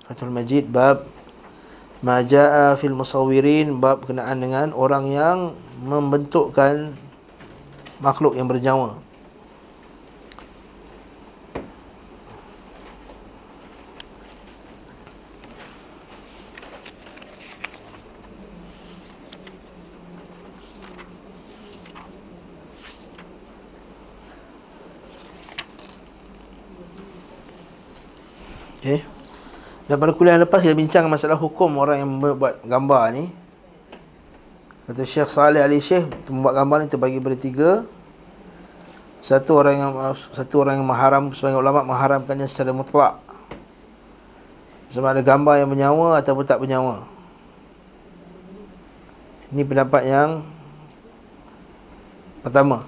Fathul Majid bab ma jaa fil musawwirin, bab berkenaan dengan orang yang membentukkan makhluk yang bernyawa. Okay. Dan pada kuliah lepas kita bincang masalah hukum orang yang membuat gambar ni. Kata Syekh Saleh Ali Syekh, membuat gambar ni terbagi pada tiga. Satu orang yang mengharam, sebagian ulama mengharamkannya secara mutlak, sama ada gambar yang bernyawa ataupun tak bernyawa. Ini pendapat yang pertama,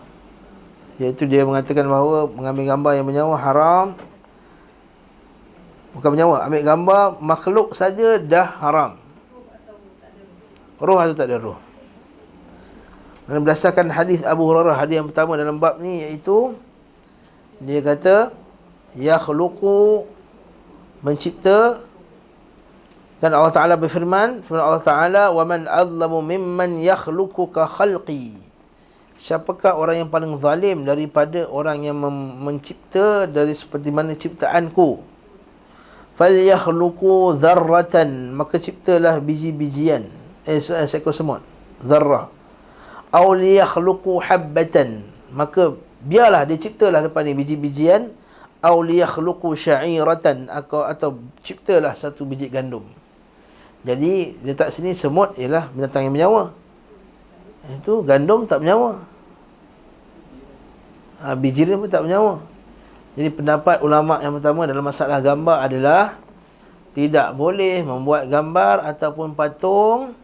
iaitu dia mengatakan bahawa mengambil gambar yang bernyawa haram. Bukan bernyawa, ambil gambar makhluk saja dah haram. Roh atau tak ada roh. Dan berdasarkan hadis Abu Hurairah, hadis yang pertama dalam bab ni, iaitu dia kata yakhluqu, mencipta. Dan Allah Ta'ala berfirman, firman Allah Ta'ala, wa man azlamu mimman yakhluqu ka khalqi. Siapakah orang yang paling zalim daripada orang yang mencipta dari seperti mana ciptaanku? Falyakhluqu dzarratan, maka ciptalah biji-bijian, seekor semut, zarrah. Aw liyakhluqu habbatan, maka biarlah dia ciptalah depan ni biji-bijian. Aw liyakhluqu sya'iratan, atau ciptalah satu biji gandum. Jadi letak sini semut ialah binatang yang bernyawa, itu gandum tak bernyawa, biji dia pun tak bernyawa. Jadi pendapat ulama yang pertama dalam masalah gambar adalah tidak boleh membuat gambar ataupun patung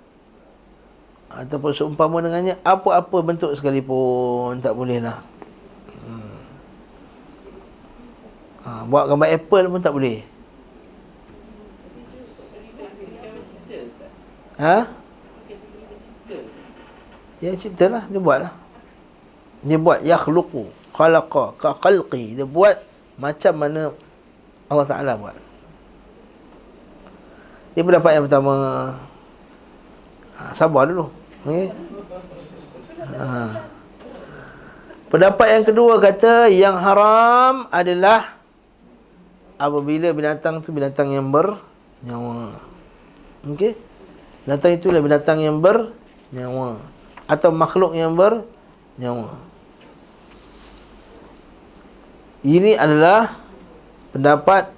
ataupun seumpama dengannya, apa-apa bentuk sekalipun tak boleh lah. Buat gambar apple pun tak boleh. Ya, ciptalah, dia buat lah. Dia buat yakhluqu, khalaqa, ka khalqi. Dia buat macam mana Allah Ta'ala buat. Ini pendapat yang pertama. Sabar dulu, okay? Pendapat yang kedua kata yang haram adalah apabila binatang tu binatang yang bernyawa. Okey? Binatang itulah binatang yang bernyawa atau makhluk yang bernyawa. Ini adalah pendapat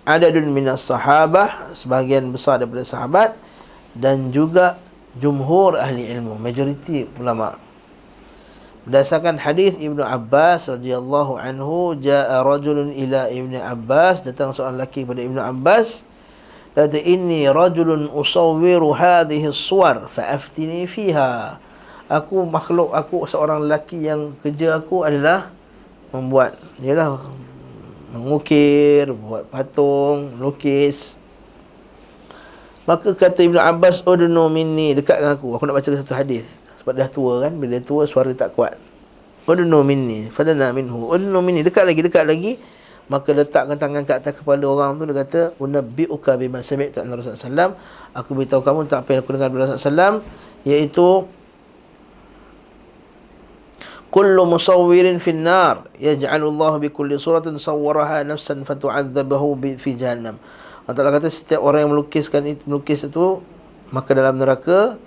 adadun minas sahabah, sebahagian besar daripada sahabat, dan juga jumhur ahli ilmu, majoriti ulama. Berdasarkan hadis Ibnu Abbas radhiyallahu anhu, jaa rajulun ila Ibnu Abbas, datang seorang lelaki kepada Ibnu Abbas, kata inni rajulun usawwiru hadhihi as-suwar fa'aftini fiha. Aku makhluk, aku seorang lelaki yang kerja aku adalah membuat, ialah mengukir, buat patung, lukis. Maka kata Ibnu Abbas, udnu minni, dekat dengan aku nak baca satu hadis. Sebab dah tua kan, bila tua suara tak kuat. Udnu minni, fadana minhu, udnu minni, dekat lagi. Maka letakkan tangan ke atas kepala orang tu, dia kata, unabbi'uka bima sami'tu an Rasulullah sallam, aku beritahu kamu tentang apa yang aku dengar dari Rasulullah sallam, iaitu kullu musawwirin fin nar yaj'alu Allah bi kulli suratin sawwaraha nafsan fatu'adzabahu fi jahannam. Allah Ta'ala kata setiap orang yang melukis itu maka dalam neraka,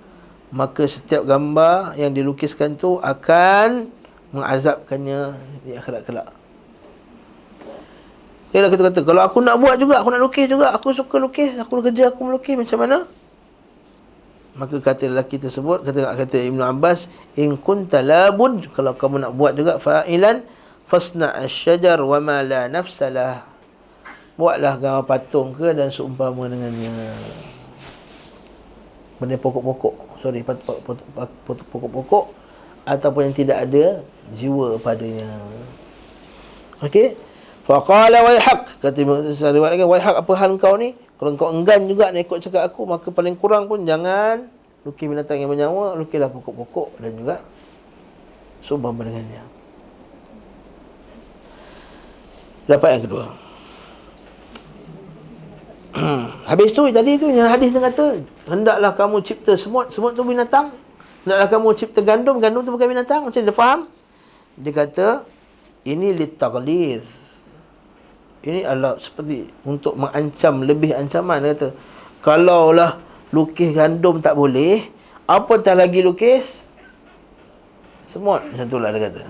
maka setiap gambar yang dilukiskan tu akan mengazabkannya di akhirat kelak. Kalau kita kata, kalau aku nak buat juga, aku nak lukis juga, aku suka lukis, aku kerja aku melukis, macam mana? Maka kata lelaki tersebut, kata Ibnu Abbas, in kunta labud, kalau kamu nak buat juga fa'ilan fasna' asy-syajar wa ma la nafsalah, buatlah gambar patung ke dan seumpama dengannya. Benda pokok-pokok, pokok-pokok ataupun yang tidak ada jiwa padanya. Okey. Faqala waihaq, kata riwayat lagi, waihaq, apa hal kau ni? Kalau kau enggan juga nak ikut cakap aku, maka paling kurang pun jangan lukis binatang yang bernyawa, lukislah pokok-pokok dan juga seumpama dengannya. Pendapat yang kedua. Habis tu tadi tu yang hadis dia kata, hendaklah kamu cipta semut, semut tu binatang. Hendaklah kamu cipta gandum, gandum tu bukan binatang. Macam dia faham? Dia kata ini litaghlid. Ini adalah seperti untuk mengancam, lebih ancaman. Dia kata, kalaulah lukis gandum tak boleh, apatah lagi lukis semut. Macam itulah dia kata.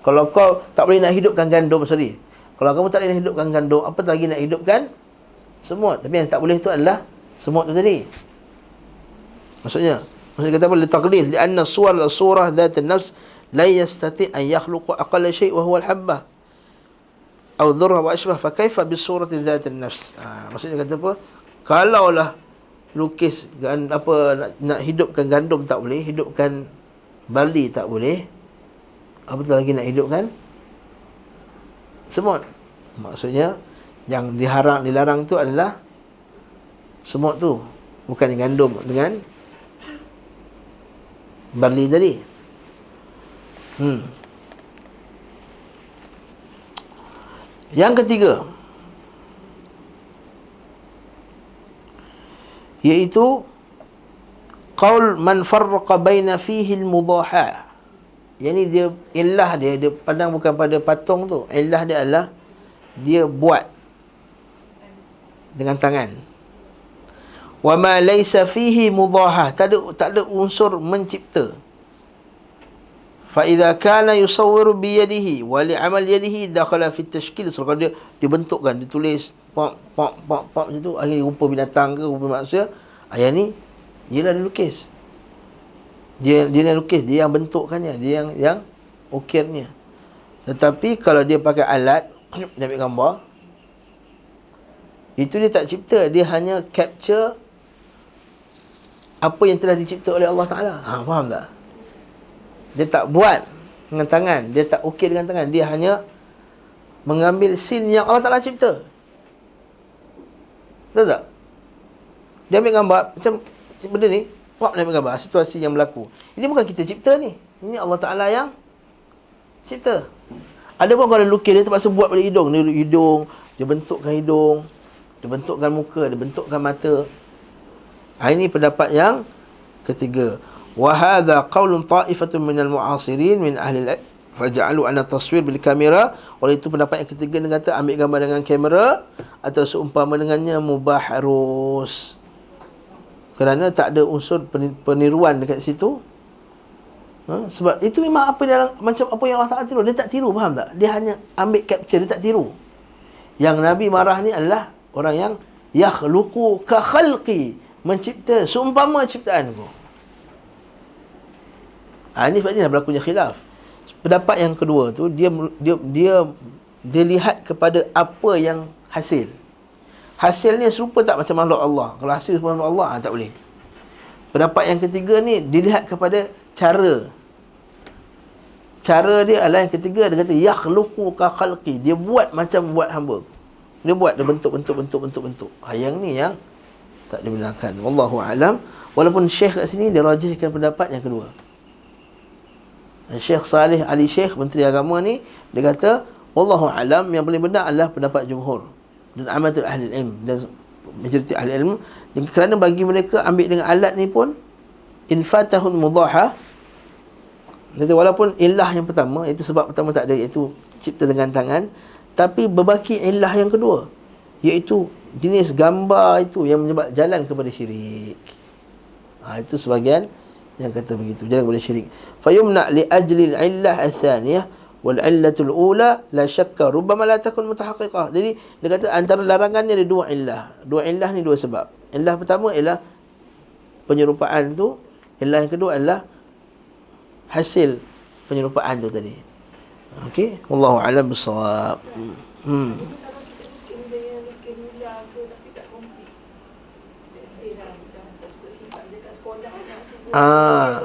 Kalau kau tak boleh nak hidupkan gandum, sorry, kalau kamu tak boleh nak hidupkan gandum, apatah lagi nak hidupkan semut. Tapi yang tak boleh tu adalah semut tu tadi. Maksudnya kata apa? Litaghlid, lianna surah dhat an-nafs la yastati an yakhluqa aqalla shay' wa huwa al-habbah atau dhurra wa ashbah, fa kaifa bi surati dhat an-nafs. Maksudnya kata apa? Kalaulah lukis nak hidupkan gandum tak boleh, hidupkan barli tak boleh, apatah lagi nak hidupkan semut. Maksudnya yang dilarang tu adalah semut tu, bukan gandum dengan barli tadi. Yang ketiga, iaitu qaul man farraqa baina fihi al-mudaha. Yani dia illah dia pandang bukan pada patung tu. Illah dia adalah dia buat dengan tangan. Wa ma laysa fihi mudaha, tak ada unsur mencipta. Fa idza kana yusawwiru bi yadihi wa li amal yadihi dakhala fi at-tashkil. So kalau dia bentukkan, dia tulis pop macam tu, akhirnya rupa binatang ke rupa manusia, ayat ni ialah dia lukis. Dia yang lukis, dia yang bentukkannya, dia yang ukirnya. Tetapi kalau dia pakai alat, dia ambil gambar, itu dia tak cipta, dia hanya capture apa yang telah dicipta oleh Allah Ta'ala. Faham tak? Dia tak buat dengan tangan, dia tak ukir dengan tangan, dia hanya mengambil scene yang Allah Ta'ala cipta. Betul tak? Dia ambil gambar, macam benda ni, dia ambil gambar situasi yang berlaku. Ini bukan kita cipta ni, ini Allah Ta'ala yang cipta. Ada pun kalau lukis, dia terpaksa buat pada hidung. Dia bentukkan hidung, dia bentukkan muka, dia bentukkan mata. Ini pendapat yang ketiga. Wa hadha qaulun ta'ifatun minal mu'asirin min ahli al-ilm faja'alu anna taswir bil kamera. Oleh itu pendapat yang ketiga dia kata ambil gambar dengan kamera atau seumpama dengannya mubah harus, kerana tak ada unsur peniruan dekat situ. Sebab itu memang apa dalam, macam apa yang Allah Ta'ala tiru, dia tak tiru, faham tak? Dia hanya ambil capture, dia tak tiru. Yang Nabi marah ni adalah orang yang yakhluqu ka khalqi, mencipta seumpama ciptaanku. Ini sebabnya berlakunya khilaf. Pendapat yang kedua tu dia lihat kepada apa yang hasil. Hasilnya serupa tak macam makhluk Allah? Kalau hasil serupa makhluk Allah, tak boleh. Pendapat yang ketiga ni dilihat kepada cara. Cara dia adalah yang ketiga, dia kata yakhluqu ka khalqi, dia buat macam buat hamba. Dia buat, dia bentuk. Yang ni yang tak dibenarkan. Wallahu alam. Walaupun Syekh kat sini dia rajihkan pendapat yang kedua. Syekh Saleh Ali Syekh, Menteri Agama ni, dia kata wallahu alam, yang paling benar adalah pendapat jumhur dan amatul ahli ilm dan majoriti ahli ilm. Dan kerana bagi mereka ambil dengan alat ni pun infatahun mudaha. Jadi walaupun illah yang pertama, itu sebab pertama tak ada, iaitu cipta dengan tangan, tapi berbaki illah yang kedua, iaitu jenis gambar itu yang menyebab jalan kepada syirik. Itu sebahagian yang kata begitu, jalan kepada syirik. Fayumna li ajli al-illah al-thaniyah wal illatul ula la syakka rubbama la takun mutahaqqiqah. Jadi dia kata antara larangannya ada dua illah. Dua illah ni dua sebab. Illah pertama ialah penyerupaan tu, illah yang kedua adalah hasil penyerupaan tu tadi. Okey, wallahu a'lam bissawab.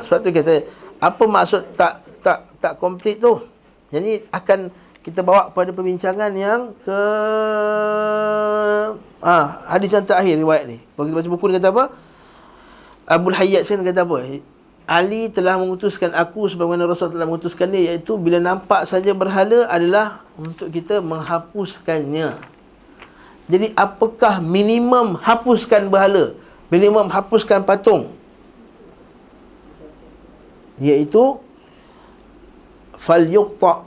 Sebab tu kata apa maksud tak komplit tu. Jadi akan kita bawa pada perbincangan yang ke hadis yang terakhir riwayat ni. Kalau kita baca buku dia kata apa? Abul Hayyat Sen kata apa? Ali telah mengutuskan aku sebagaimana Rasul telah mengutuskan dia, iaitu bila nampak saja berhala adalah untuk kita menghapuskannya Jadi apakah minimum hapuskan berhala, minimum hapuskan patung? Iaitu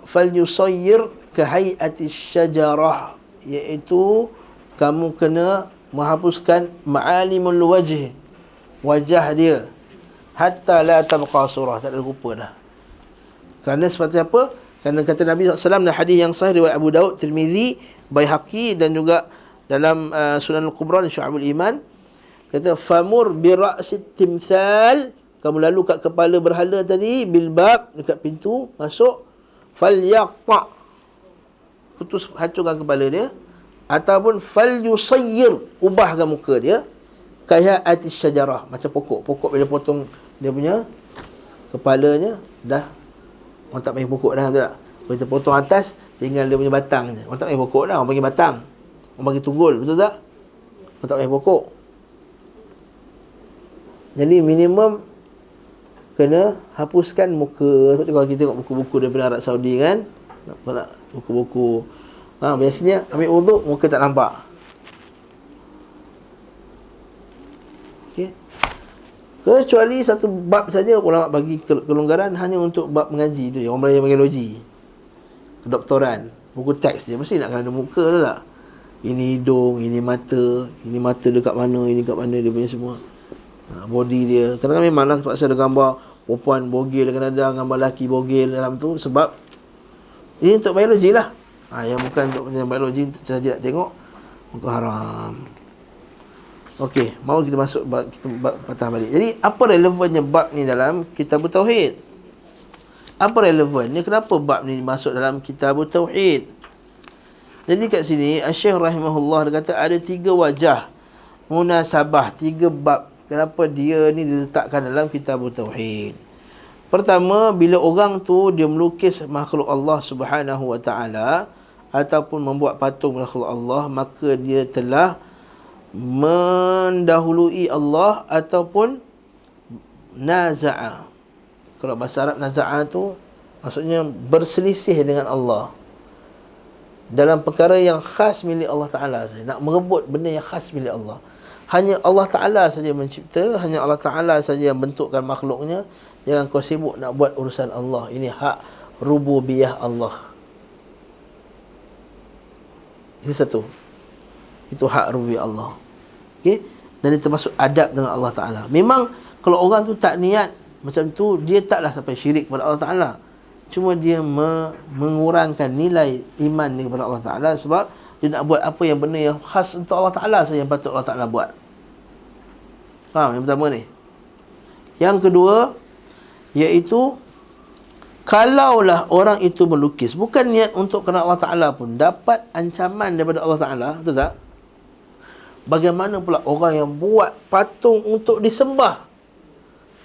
falyusayyir kahayati syajarah, iaitu kamu kena menghapuskan ma'alimul wajh, wajah dia, hatta la tabqa surah, tak ada rupa dah. Kerana seperti apa? Kerana kata Nabi SAW dalam hadis yang sahih riwayat Abu Daud, Tirmizi, Baihaqi dan juga dalam Sunan Al-Kubra dan Syu'abul Iman, kata famur bi ra'sit timthal, kamu lalu kat kepala berhala tadi, bil bab, dekat pintu masuk, falyaqta, putus, hancurkan kepala dia, ataupun falyusayyir, ubahkan muka dia, kaya atis syajarah, macam pokok bila potong dia punya kepalanya, dah orang tak panggil pokok dah, betul tak? Kalau kita potong atas, tinggal dia punya batang je, orang tak panggil pokok dah, orang panggil batang, orang panggil tunggul, betul tak? Orang tak panggil pokok. Jadi minimum kena hapuskan muka. Seperti kalau kita tengok buku-buku daripada Arab Saudi kan, nampak tak? Buku-buku biasanya ambil wuduk, muka tak nampak. Okay. Kecuali satu bab saja ulama bagi kelonggaran, hanya untuk bab mengaji tu je. Orang belajar biologi, kedoktoran, buku teks dia mesti nak kena ada muka tu tak? Ini hidung, ini mata dekat mana, ini dekat mana, dia punya semua body dia. Kadang-kadang memanglah terpaksa ada gambar perempuan bogel, kadang ada gambar lelaki bogel dalam tu, sebab ini untuk biologi lah. Yang bukan untuk biologi saja nak tengok, muka haram. Okey, mau kita masuk bab, kita patah balik. Jadi apa relevannya bab ni dalam kitab tauhid? Apa relevannya, kenapa bab ni masuk dalam kitab tauhid? Jadi kat sini Syekh rahimahullah dia kata ada 3 wajah munasabah, 3 bab kenapa dia ni diletakkan dalam kitab tauhid. Pertama, bila orang tu dia melukis makhluk Allah Subhanahu wa taala ataupun membuat patung makhluk Allah, maka dia telah mendahului Allah ataupun naza'a. Kalau bahasa Arab naza'a tu maksudnya berselisih dengan Allah dalam perkara yang khas milik Allah Ta'ala saja. Nak merebut benda yang khas milik Allah. Hanya Allah Ta'ala saja mencipta, hanya Allah Ta'ala saja yang bentukkan makhluknya. Jangan kau sibuk nak buat urusan Allah. Ini hak rububiyah Allah. Itu satu. Itu hak rububiyah Allah. Okay? Dan itu termasuk adab dengan Allah Ta'ala. Memang kalau orang tu tak niat macam tu, dia taklah sampai syirik kepada Allah Ta'ala. Cuma dia mengurangkan nilai iman ni kepada Allah Ta'ala, sebab dia nak buat apa yang benda yang khas untuk Allah Ta'ala saja yang patut Allah Ta'ala buat. Faham yang pertama ni? Yang kedua, iaitu kalaulah orang itu melukis bukan niat untuk kerana Allah Ta'ala pun, dapat ancaman daripada Allah Ta'ala, betul tak? Bagaimana pula orang yang buat patung untuk disembah?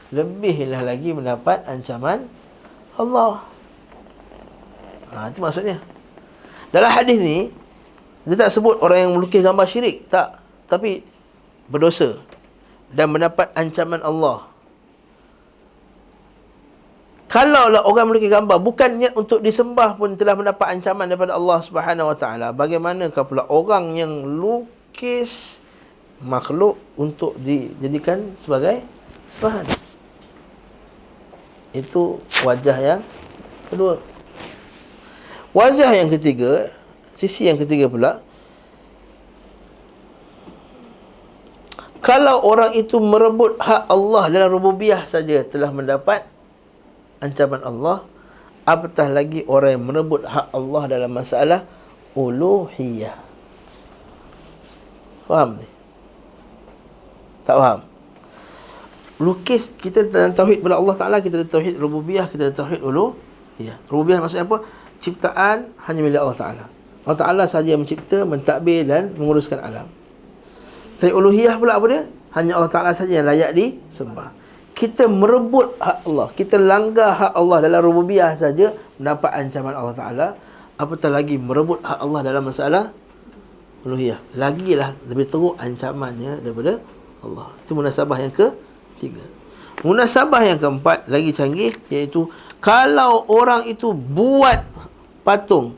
Lebihlah lagi mendapat ancaman Allah. Itu maksudnya. Dalam hadis ni dia tak sebut orang yang melukis gambar syirik, tak, tapi berdosa dan mendapat ancaman Allah. Kalaulah orang melukis gambar bukan niat untuk disembah pun telah mendapat ancaman daripada Allah Subhanahu wa taala, bagaimanakah pula orang yang lukis makhluk untuk dijadikan sebagai sembahan? Itu wajah yang kedua. Wajah yang ketiga, sisi yang ketiga pula, kalau orang itu merebut hak Allah dalam rububiyah saja telah mendapat ancaman Allah, apatah lagi orang yang merebut hak Allah dalam masalah uluhiyah. Faham ni? Tak faham? Lukis, kita dalam tauhid kepada Allah Ta'ala, kita ada tauhid rububiyah, kita ada tauhid uluhiyah. Rububiyah maksudnya apa? Ciptaan hanya milik Allah Ta'ala. Allah Ta'ala sahaja yang mencipta, mentadbir dan menguruskan alam. Tauhid uluhiyah pula apa dia? Hanya Allah Ta'ala sahaja yang layak disembah. Kita merebut hak Allah, kita langgar hak Allah dalam rububiyah saja mendapat ancaman Allah Ta'ala, apatah lagi merebut hak Allah dalam masalah uluhiyah. Lagilah lebih teruk ancamannya daripada Allah. Itu munasabah yang ketiga. Munasabah yang keempat lagi canggih, iaitu kalau orang itu buat patung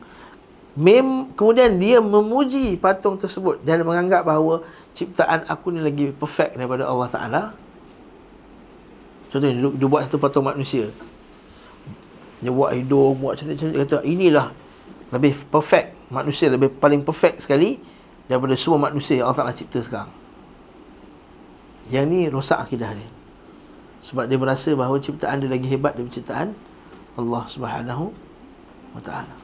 Kemudian dia memuji patung tersebut dan menganggap bahawa ciptaan aku ni lagi perfect daripada Allah Ta'ala. Contohnya dia buat satu patung manusia, dia buat hidung, buat cantik-cantik, kata inilah lebih perfect, manusia lebih paling perfect sekali daripada semua manusia yang Allah Ta'ala cipta sekarang. Yang ni rosak akidah dia, sebab dia merasa bahawa ciptaan dia lagi hebat daripada ciptaan Allah Subhanahu wa Ta'ala.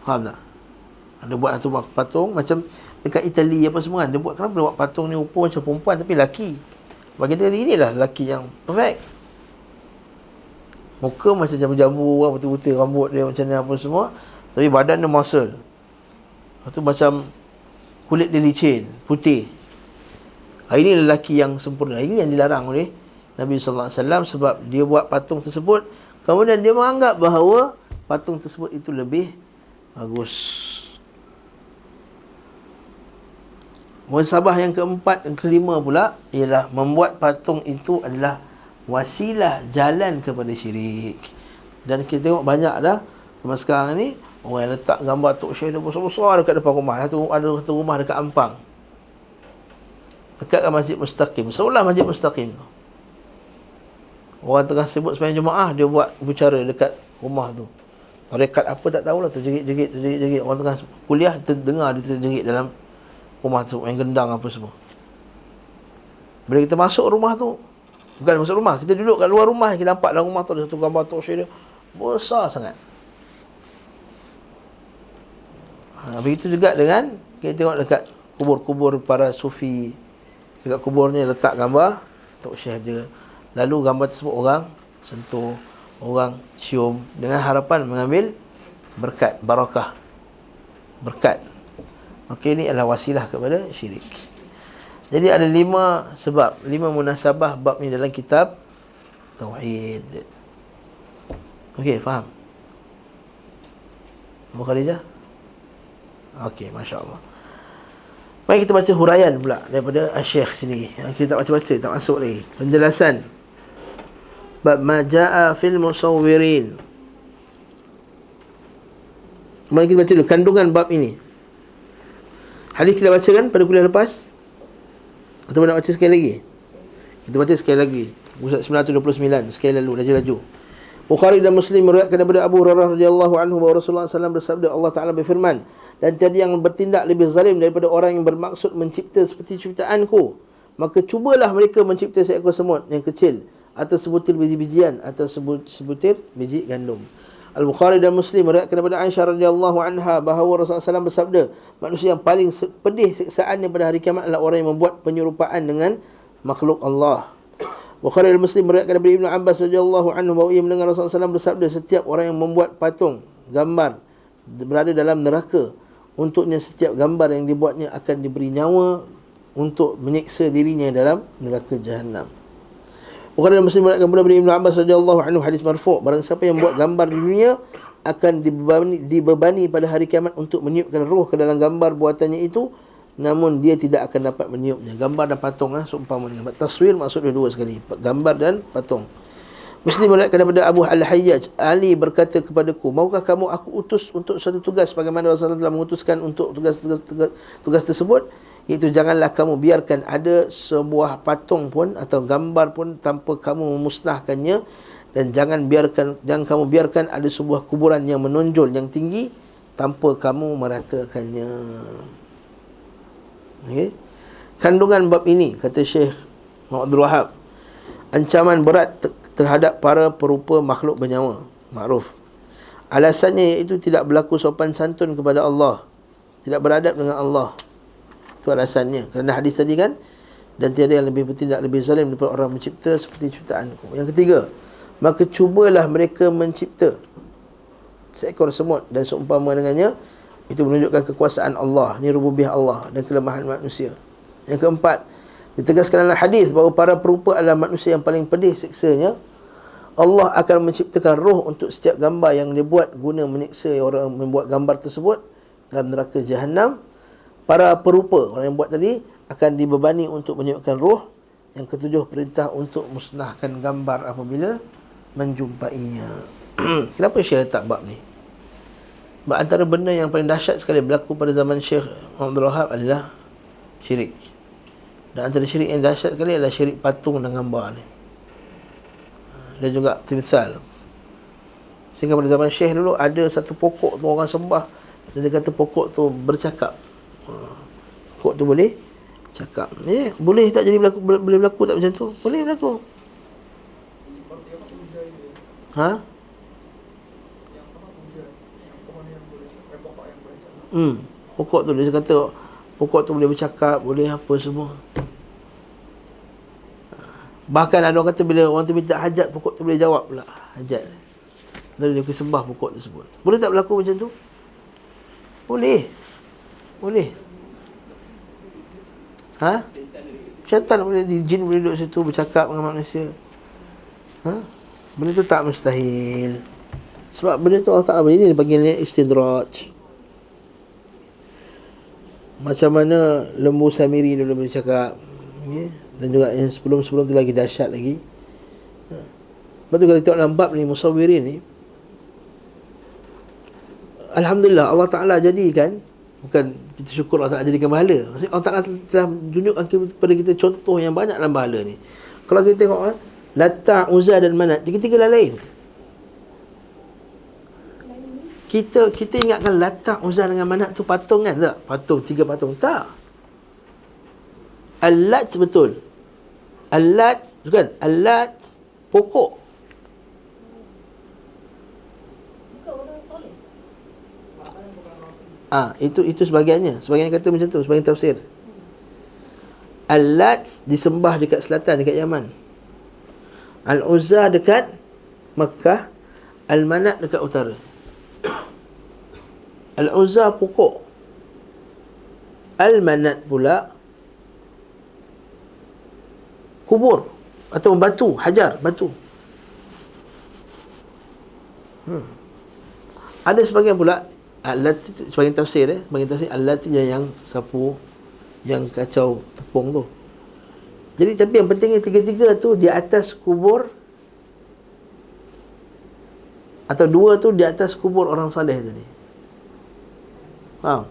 Faham tak? Dia buat satu patung macam dekat Itali apa semua kan, dia buat, kenapa dia buat patung ni rupa macam perempuan tapi lelaki? Bagi dia inilah lelaki yang perfect. Muka macam jambu-jambu orang, betul-betul rambut dia macam ni apa semua, tapi badan dia muscle. Lepas tu macam kulit dia licin, putih. Ini lelaki yang sempurna. Ini yang dilarang oleh Nabi sallallahu alaihi wasallam, sebab dia buat patung tersebut, kemudian dia menganggap bahawa patung tersebut itu lebih bagus. Musabah yang keempat dan kelima pula ialah membuat patung itu adalah wasilah jalan kepada syirik. Dan kita tengok banyak dah zaman sekarang ni orang yang letak gambar Tok Syekh dia besar-besar dekat depan rumah. Ada satu rumah dekat Ampang, dekat Masjid Mustaqim, seolah Masjid Mustaqim. Orang tengah sibuk sembahyang Jumaat, dia buat bicara dekat rumah tu. Tarekat apa tak tahulah, terjerit-jerit. Orang tengah kuliah terdengar dia terjerit dalam rumah tu, main gendang apa semua. Bila kita masuk rumah tu, bukan masuk rumah, kita duduk kat luar rumah, kita nampak dalam rumah tu ada satu gambar Tok Syekh dia besar sangat. Begitu juga dengan kita tengok dekat kubur-kubur para sufi, dekat kuburnya letak gambar Tok Syekh dia. Lalu gambar tersebut orang sentuh, orang cium dengan harapan mengambil berkat, barakah, berkat. Maka ini adalah wasilah kepada syirik. Jadi ada 5 sebab, 5 munasabah bab ni dalam kitab Tauhid. Okey, faham? Abu Khadijah? Okey, masya-Allah. Mari kita baca huraian pula daripada Syekh sini. Kita tak baca-baca, tak masuk lagi. Penjelasan bab ma jaa fil musawwirin. Mari kita baca dulu kandungan bab ini. Hadis kita baca kan pada kuliah lepas? Atau nak baca sekali lagi? Kita baca sekali lagi. Ustaz 929 sekali lalu, laju-laju. Bukhari dan Muslim meriwayatkan daripada Abu Hurairah radhiyallahu anhu bahawa Rasulullah SAW bersabda, Allah Taala berfirman, dan tiada yang bertindak lebih zalim daripada orang yang bermaksud mencipta seperti ciptaanku. Maka cubalah mereka mencipta seekor semut yang kecil, atau sebutir biji-bijian, atau sebutir biji gandum. Al-Bukhari dan Muslim meriwayatkan daripada Aisyah radhiyallahu anha bahawa Rasulullah SAW bersabda, manusia yang paling pedih siksaannya pada hari kiamat adalah orang yang membuat penyerupaan dengan makhluk Allah. Bukhari dan Muslim meriwayatkan daripada Ibnu Abbas radhiyallahu anhu bahawa ia mendengar Rasulullah SAW bersabda, setiap orang yang membuat patung, gambar berada dalam neraka. Untuknya setiap gambar yang dibuatnya akan diberi nyawa untuk menyiksa dirinya dalam neraka Jahannam. Bukhari dan Muslim meriwayatkan pula dari Ibnu Abbas radhiyallahu anhu hadis marfu', barang siapa yang buat gambar di dunia akan dibebani pada hari kiamat untuk meniupkan roh ke dalam gambar buatannya itu, namun dia tidak akan dapat meniupnya. Gambar dan patung seumpamanya. Taswir maksud dia dua sekali, gambar dan patung. Muslim meriwayatkan daripada Abu Al-Hayyaj, Ali berkata kepadaku, maukah kamu aku utus untuk satu tugas bagaimana Rasulullah telah mengutuskan untuk tugas tersebut, iaitu janganlah kamu biarkan ada sebuah patung pun atau gambar pun tanpa kamu memusnahkannya, dan jangan kamu biarkan ada sebuah kuburan yang menonjol yang tinggi tanpa kamu meratakannya. Okay. Kandungan bab ini, kata Syekh Muhammad Abdul Wahab, ancaman berat terhadap para perupa makhluk bernyawa makruf. Alasannya iaitu tidak berlaku sopan santun kepada Allah, tidak beradab dengan Allah. Itu alasannya. Kerana hadis tadi kan, dan tiada yang lebih bertindak lebih zalim daripada orang mencipta seperti ciptaanku. Yang ketiga, maka cubalah mereka mencipta seekor semut dan seumpama dengannya. Itu menunjukkan kekuasaan Allah, ni rububiyah Allah dan kelemahan manusia. Yang keempat, ditegaskan dalam hadis bahawa para perupa adalah manusia yang paling pedih siksanya. Allah akan menciptakan roh untuk setiap gambar yang dibuat guna menyiksa orang membuat gambar tersebut dalam neraka Jahannam. Para perupa, orang yang buat tadi, akan dibebani untuk menyiapkan roh. Yang ketujuh, perintah untuk musnahkan gambar apabila menjumpainya. Kenapa Syekh letak bab ni? Sebab antara benda yang paling dahsyat sekali berlaku pada zaman Syekh Abdul Wahab adalah syirik. Dan antara syirik yang dahsyat sekali adalah syirik patung dan gambar ni. Dan juga timsal. Sehingga pada zaman Syekh dulu ada satu pokok tu orang sembah, dan dia kata pokok tu bercakap. Pokok tu boleh cakap. Boleh tak jadi berlaku, boleh berlaku tak macam tu? Boleh berlaku. Ha? Pokok tu dia kata pokok tu boleh bercakap, boleh apa semua. Bahkan ada orang kata bila orang tu minta hajat, pokok tu boleh jawab pula hajat. Dan dia sembah pokok tersebut. Boleh tak berlaku macam tu? Boleh. Boleh. Ha? Syaitan boleh, jin boleh duduk situ bercakap dengan manusia. Ha? Benda tu tak mustahil. Sebab benda tu Allah Ta'ala ini dipanggilnya istidraj. Macam mana lembu Samiri dulu bercakap, dan juga yang sebelum-sebelum tu lagi dahsyat lagi. Lepas tu kalau kita dalam bab ni Musawwirin ni, alhamdulillah Allah Ta'ala jadikan, bukan kita syukur Allah Ta'ala jadikan bahala, maksudnya Allah Ta'ala telah tunjukkan kepada kita contoh yang banyak dalam bahala ni. Kalau kita tengok Lata, Uzza dan Manat, tiga-tiga lain. Kita ingatkan Lata, Uzza dengan Manat tu patung kan? Tak? Patung, tiga patung. Tak. Al-Lat betul. Al-Lat, bukan? Al-Lat pokok. Itu sebahagiannya. Sebahagian kata macam tu, sebahagian tafsir. Al-Lat disembah dekat selatan, dekat Yaman. Al-Uzza dekat Mekah, Al-Manat dekat utara. Al-Uzza pokok, Al-Manat pula kubur atau batu, hajar, batu. Ada sebagian pula Al-Lat, sebagian tafsir sebagian tafsir Al-Lat yang sapu, yang kacau tepung tu. Jadi tapi yang pentingnya tiga-tiga tu di atas kubur, atau dua tu di atas kubur orang saleh tadi. Faham?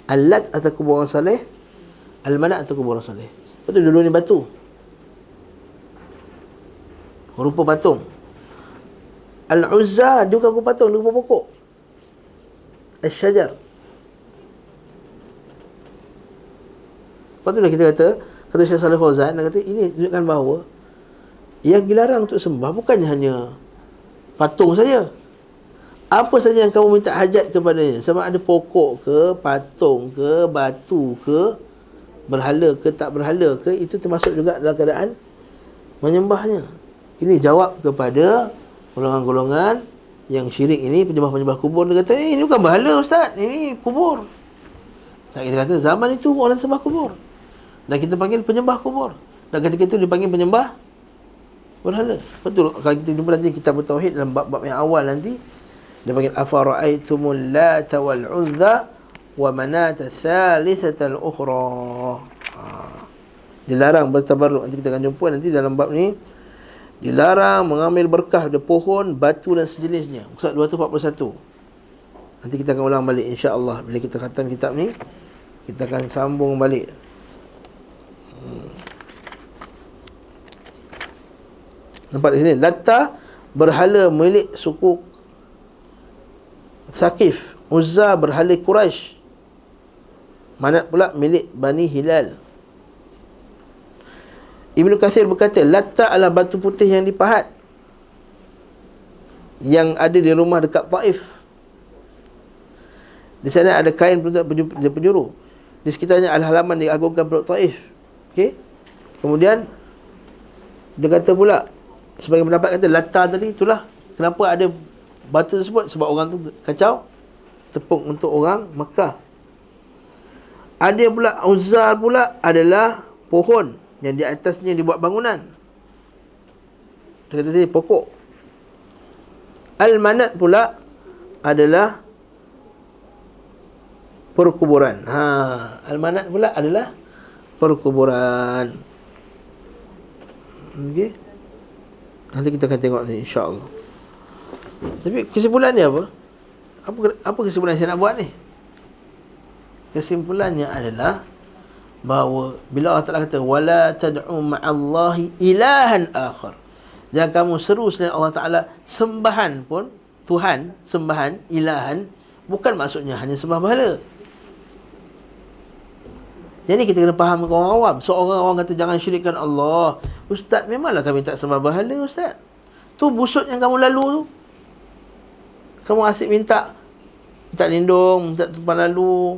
Al-Lat atas kubur orang saleh, Al-Manat atas kubur orang saleh. Lepas tu dua-dua ni batu, rupa patung. Al-Uzza dia bukan rupa patung, dia rupa pokok, Al-Syajar. Lepas tu dah kita kata Syekh Saleh Fauzan, dia kata ini tunjukkan bahawa yang dilarang untuk sembah bukannya hanya patung saja. Apa saja yang kamu minta hajat kepadanya, sama ada pokok ke, patung ke, batu ke, berhala ke, tak berhala ke, itu termasuk juga dalam keadaan menyembahnya. Ini jawab kepada golongan-golongan yang syirik ini, penyembah-penyembah kubur. Dia kata, ini bukan berhala Ustaz, ini kubur. Tak, kita kata zaman itu orang sembah kubur, dan kita panggil penyembah kubur, dan ketika itu dipanggil penyembah berhala. Betul. Kalau kita jumpa nanti kitab tauhid dalam bab-bab yang awal nanti, dia panggil afara'aitumul lata wal uzza wa manata thalithatal ukhra. Dilarang bertabarruk. Nanti kita akan jumpa nanti dalam bab ni, dilarang mengambil berkah dari pohon, batu dan sejenisnya. Muka 241. Nanti kita akan ulang balik insya-Allah bila kita khatam kitab ni. Kita akan sambung balik. Nampak di sini, Latta berhala milik suku Thaqif, Uzza berhala Quraisy, Manat pula milik Bani Hilal. Ibnu Katsir berkata, Latta adalah batu putih yang dipahat, yang ada di rumah dekat Taif. Di sana ada kain penjuru. Di sekitarnya ada halaman diagungkan penduduk Taif. Okey. Kemudian dia kata pula, sebagai pendapat kata Latta tadi itulah kenapa ada batu tersebut, sebab orang tu kacau tepung untuk orang Mekah. Ada pula Uzza pula adalah pohon yang di atasnya dibuat bangunan. Dia kata tadi pokok. Al-Manat pula adalah perkuburan. Al-Manat pula adalah perkuburan. Okey. Nanti kita akan tengok ni insya-Allah. Tapi kesimpulannya apa? Apa kesimpulan saya nak buat ni? Kesimpulannya adalah bahawa bila Allah Ta'ala kata wala tad'u ma'allahi ilahan akhar, jangan kamu seru selain Allah Ta'ala sembahan pun, Tuhan, sembahan, ilahan, bukan maksudnya hanya sembah berhala. Jadi kita kena faham dengan orang awam. So orang awam kata jangan syirikkan Allah. Ustaz, memanglah kami tak sembah berhala, Ustaz. Tu busuk yang kamu lalu tu. Kamu asyik minta lindung, minta tumpang lalu.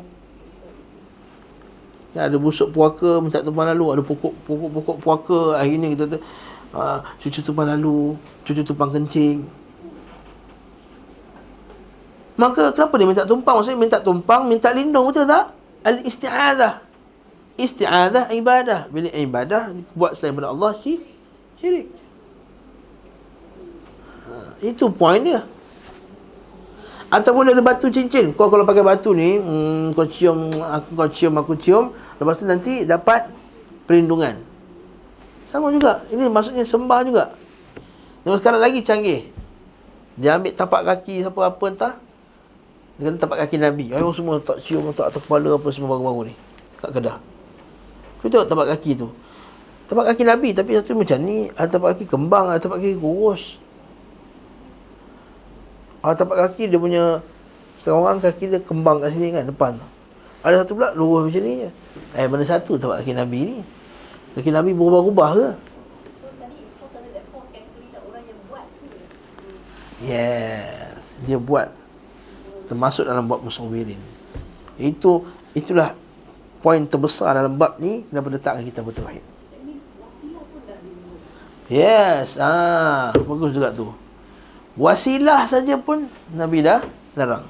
Ya, ada busuk puaka, minta tumpang lalu. Ada pokok puaka. Akhirnya kita kata cucu tumpang lalu, cucu tumpang kencing. Maka kenapa dia minta tumpang? Maksudnya minta tumpang, minta lindung, betul tak? Al-isti'adah. Isti'adah ibadah. Bila ibadah buat selain daripada Allah, syirik. Itu point dia. Ataupun ada batu cincin. Kau kalau pakai batu ni, kau cium, aku cium, lepas tu nanti dapat perlindungan. Sama juga. Ini maksudnya sembah juga. Yang sekarang lagi canggih. Dia ambil tapak kaki siapa-apa entah. Dia kata tapak kaki Nabi. Ayuh semua tak cium, tak atas kepala apa semua baru-baru ni. Kat Kedah. Kau tengok tapak kaki tu. Tapak kaki Nabi, tapi satu macam ni. Ada tapak kaki kembang, ada tapak kaki kurus. Ada tapak kaki dia punya, setengah orang kaki dia kembang kat sini kan, depan tu. Ada satu pula lurus macam ni je. Mana satu tapak kaki Nabi ni? Kaki Nabi berubah-ubah ke? Yes, dia buat. Termasuk dalam bab musawirin. Itulah poin terbesar dalam bab ni, kenapa letakkan kita bertauhid. Yes, bagus juga tu. Wasilah saja pun Nabi dah larang.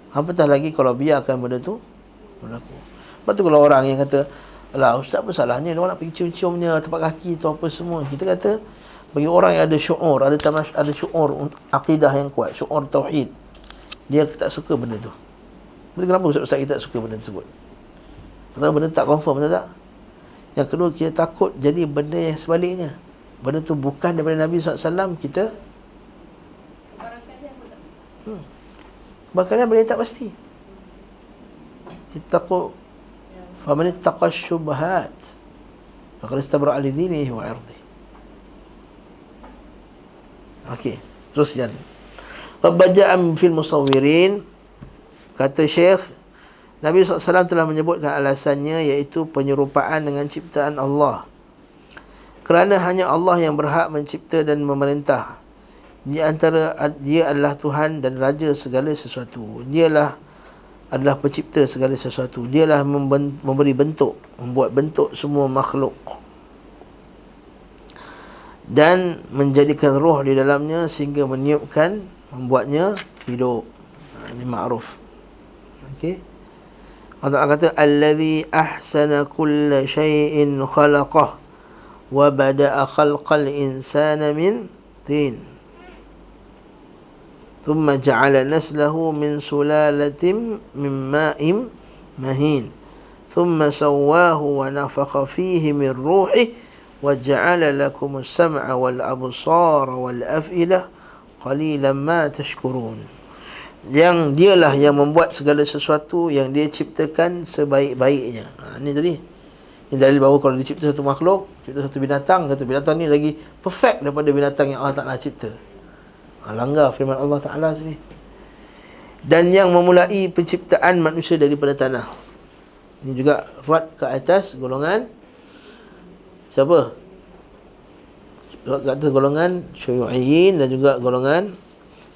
Apatah lagi kalau biarkan benda tu berlaku. Lepas tu kalau orang yang kata, alah ustaz apa salahnya, dia orang nak pergi cium-ciumnya tapak kaki tu apa semua. Kita kata bagi orang yang ada syuur, ada syuur akidah yang kuat, syuur tauhid, dia tak suka benda tu. Betul, kenapa ustaz kita tak suka benda tersebut? Atau benda tak confirm, betul tak? Yang kedua, kita takut jadi benda yang sebaliknya. Benda tu bukan daripada Nabi SAW, kita bahkan benda tak pasti. Ittaqu faman ittaqa syubhat faqad istabra li dinihi wa 'irdihi. Okey, teruskan. Qabaja'am fil musawwirin, kata Syekh, Nabi SAW telah menyebutkan alasannya, iaitu penyerupaan dengan ciptaan Allah. Kerana hanya Allah yang berhak mencipta dan memerintah. Dia adalah Tuhan dan Raja segala sesuatu. Dialah adalah pencipta segala sesuatu. Dialah memberi bentuk, membuat bentuk semua makhluk, dan menjadikan roh di dalamnya sehingga meniupkan, membuatnya hidup. Ini ma'ruf. Okey. Allah kata allazi ahsana kulla syai'in khalaqah wa bada'a khalqal insana min tin thumma ja'ala naslahu min sulalatin min ma'in mahin thumma sawwahu wa nafakha fihi min ruhihi wa ja'ala lakumus sam'a wal absara wal af'idah qalilan ma tashkurun. Yang dialah yang membuat segala sesuatu yang dia ciptakan sebaik-baiknya. Ini tadi. Ini dalil bahawa kalau dicipta satu makhluk, cipta satu binatang, kata binatang ni lagi perfect daripada binatang yang Allah Ta'ala cipta. Langgar firman Allah Ta'ala sini. Dan yang memulai penciptaan manusia daripada tanah. Ini juga rad ke atas golongan siapa? Rad ke atas golongan Syuyu'iyyin dan juga golongan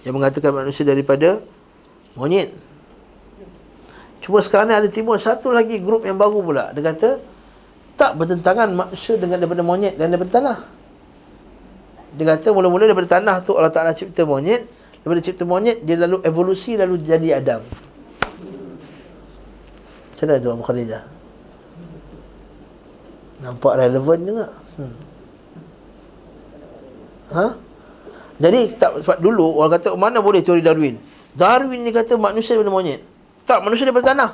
yang mengatakan manusia daripada monyet. Cuma sekarang ni ada timbul satu lagi grup yang baru pula. Dia kata tak bertentangan manusia dengan daripada monyet dan daripada tanah. Dia kata mula-mula daripada tanah tu Allah Ta'ala cipta monyet. Daripada cipta monyet, dia lalu evolusi, lalu jadi Adam. Macam mana tu Abu Khadijah? Nampak relevan juga. Jadi tak, sebab dulu orang kata mana boleh teori Darwin. Darwin ni kata manusia daripada monyet. Tak, manusia daripada tanah.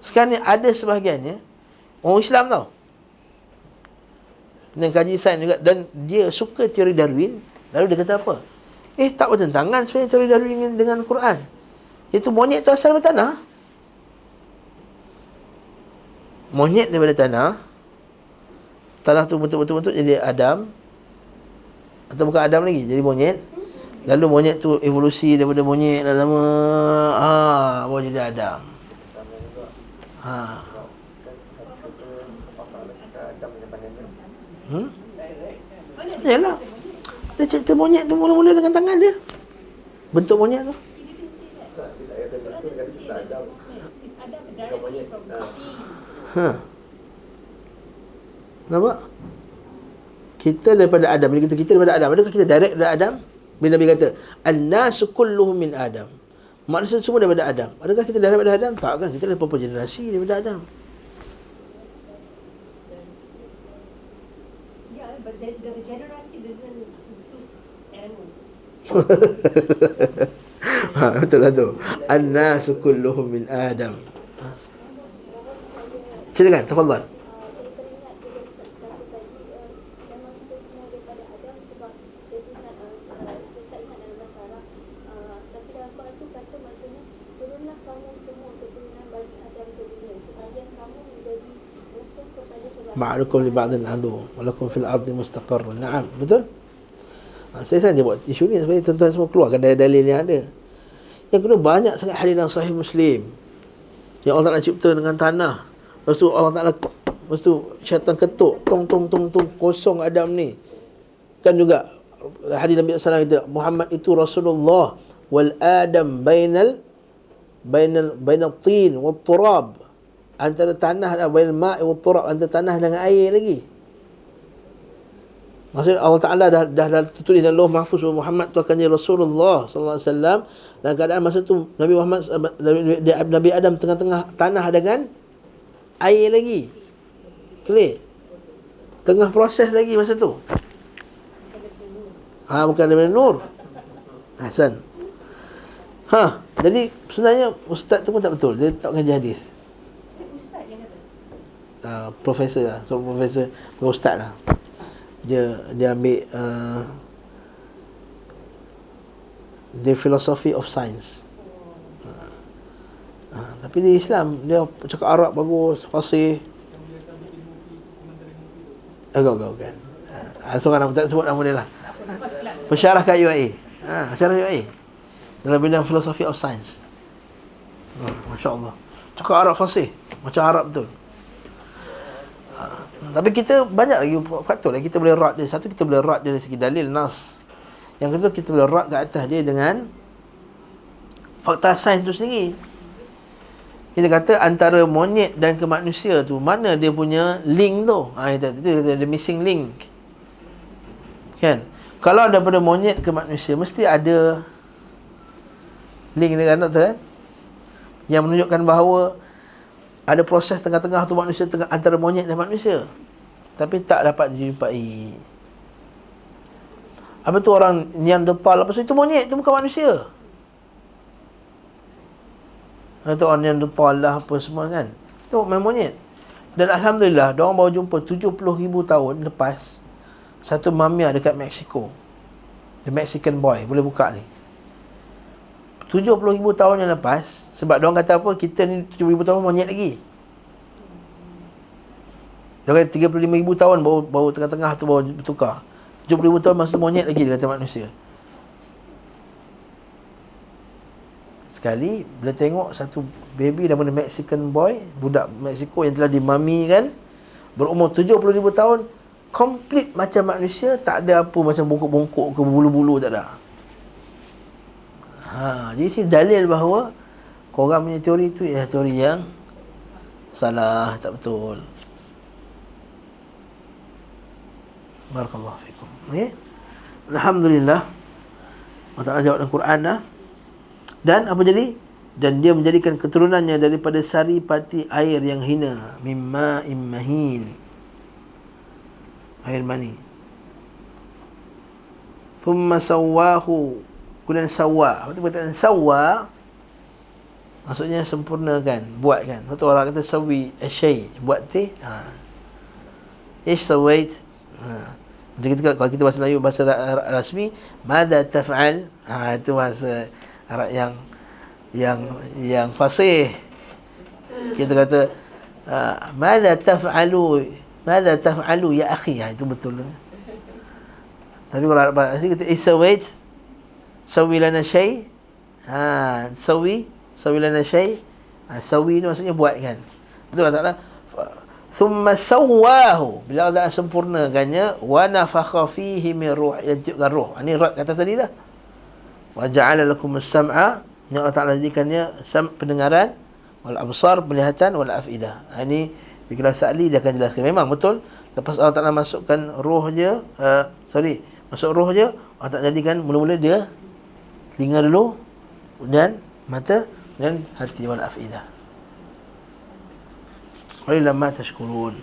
Sekarang ni ada sebahagiannya orang Islam tau, dan kaji sains juga, dan dia suka teori Darwin, Lalu dia kata apa? Tak bertentangan sebenarnya teori Darwin dengan Quran. Iaitu monyet tu asal daripada tanah. Monyet daripada tanah. Tanah tu betul-betul jadi Adam. Atau bukan Adam lagi, jadi monyet. Lalu monyet tu evolusi daripada monyet lama-lama, baru jadi Adam. Yalah. Dia cerita monyet tu mula-mula dengan tangan dia. Bentuk monyet tu. Nampak? Kita daripada Adam. Bila kita daripada Adam, adakah kita direct daripada Adam? Bila Nabi kata an-nasu kulluhum min Adam, manusia semua daripada Adam. Adakah kita daripada Adam? Tak kan, kita daripada beberapa generasi daripada Adam. Yeah, but the generasi doesn't include animals. Betul lah tu. An-nasu kulluhum min Adam. Silakan, tafadhal. Ba'dukum li ba'din adu walakum fil ardi mustaqarr. Naam, betul? Saya saja buat isu ni supaya tuan-tuan semua keluarkan dalil yang ada. Yang kedua, banyak sangat hadis dalam Sahih Muslim yang Allah Ta'ala cipta dengan tanah. Lepas tu Allah Ta'ala, lepas tu syaitan ketuk, tong kosong Adam ni. Kan juga hadis Nabi SAW kata Muhammad itu Rasulullah wal Adam bainal tin wal turab, antara tanah dan bainal ma'i wal turab, antara tanah dengan air lagi. Maksudnya Allah Ta'ala dah tulis dalam Lauh Mahfuz bahawa Muhammad tu akan jadi Rasulullah sallallahu alaihi wasallam, dan keadaan masa tu Nabi Adam tengah-tengah tanah dengan air lagi. Clear? Tengah proses lagi masa tu. Bukan daripada nur. Hasan. Jadi sebenarnya ustaz tu pun tak betul. Dia tak mengajar hadis. Ustaz yang kata. Profesor lah. So profesor, ustaz lah. Dia ambil the philosophy of science. Tapi di Islam dia cakap Arab bagus, fasih. Agak kan. Seorang nama tak sebut nama dia lah. Pensyarah kat UAE. Pensyarah UAE dalam bidang philosophy of science. Masya-Allah. Cakap Arab fasih, macam Arab betul. Tapi kita banyak lagi faktor yang kita boleh rat dia. Satu, kita boleh rat dia dari segi dalil nas. Yang kedua, kita boleh rat ke atas dia dengan fakta sains tu sendiri. Kita kata antara monyet dan ke manusia tu, mana dia punya link tu? Dia ada missing link. Kan? Kalau daripada monyet ke manusia, mesti ada link dengan tu kan? Yang menunjukkan bahawa ada proses tengah-tengah tu manusia antara monyet dan manusia. Tapi tak dapat dijumpai. Apa tu orang Neanderthal apa itu monyet, itu bukan manusia. Atau orang Neanderthal lah apa semua kan. Itu memang monyet. Dan Alhamdulillah, diorang baru jumpa 70,000 tahun lepas satu mamia dekat Mexico. The Mexican boy, boleh buka ni. 70,000 tahun yang lepas, sebab diorang kata apa, kita ni 70,000 tahun monyet lagi. Diorang kata 35,000 tahun baru tengah-tengah tu baru bertukar. 70,000 tahun masih monyet lagi, dia kata manusia. Sekali bila tengok satu baby nama Mexican boy, budak Mexico yang telah dimamikan, berumur 70,000 tahun, komplit macam manusia, tak ada apa macam bongkok-bongkok ke bulu-bulu, tak ada. Jadi sini dalil bahawa korang punya teori tu ialah teori yang salah, tak betul. Barakallahu fikum. Okay? Alhamdulillah, Allah Ta'ala jawab dalam Quran dah. Dan apa jadi? Dan dia menjadikan keturunannya daripada sari pati air yang hina, mimma immahin, air mani. Thumma sawwahu, kemudian sawwa. Apa tu perkataan sawwa? Maksudnya sempurnakan, buatkan. Betul orang kata sawi asyai, buat teh. Ish sawait. Macam kita, kalau kita bahasa Melayu, bahasa rasmi, madza taf'al, itu bahasa Arab yang fasih. Kita kata madza taf'alu ya akhi, itu betul. Tapi kalau Arab asli kata isawait sawi lana syai, sawi lana syai, sawi itu maksudnya buat kan. Betul tak lah? Thumma sawwahu, bila Allah sempurnakannya, wa nafakha fihi min ruh, tiupkan roh. Ini roh kata tadi dah. Wa ja'ala lakum as-sam'a, yang Allah Ta'ala jadikannya pendengaran, wal absar penglihatan, wal afidah. Ini di kelas Sa'li dia akan jelaskan. Memang betul, lepas Allah Ta'ala masukkan roh je, masuk roh je, Allah Ta'ala jadikan mula-mula dia telinga dulu, dan mata, dan hati, wal afidah. Qalilan ma tashkurun.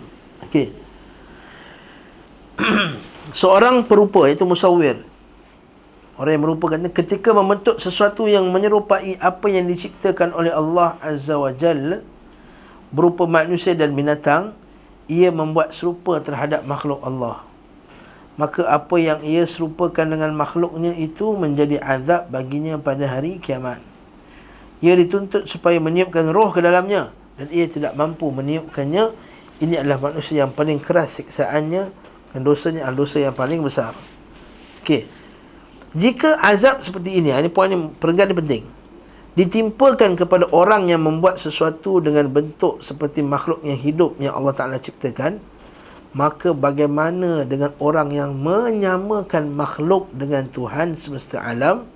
Okey. Seorang perupa, iaitu musawwir, orang yang merupakan ketika membentuk sesuatu yang menyerupai apa yang diciptakan oleh Allah Azza wa Jalla berupa manusia dan binatang, ia membuat serupa terhadap makhluk Allah. Maka apa yang ia serupakan dengan makhluknya itu menjadi azab baginya pada hari kiamat. Ia dituntut supaya meniupkan roh ke dalamnya, dan ia tidak mampu meniupkannya. Ini adalah manusia yang paling keras siksaannya, dan dosanya adalah dosa yang paling besar. Okey. Jika azab seperti ini poin ni, perenggan ni penting, ditimpakan kepada orang yang membuat sesuatu dengan bentuk seperti makhluk yang hidup yang Allah Ta'ala ciptakan, maka bagaimana dengan orang yang menyamakan makhluk dengan Tuhan semesta alam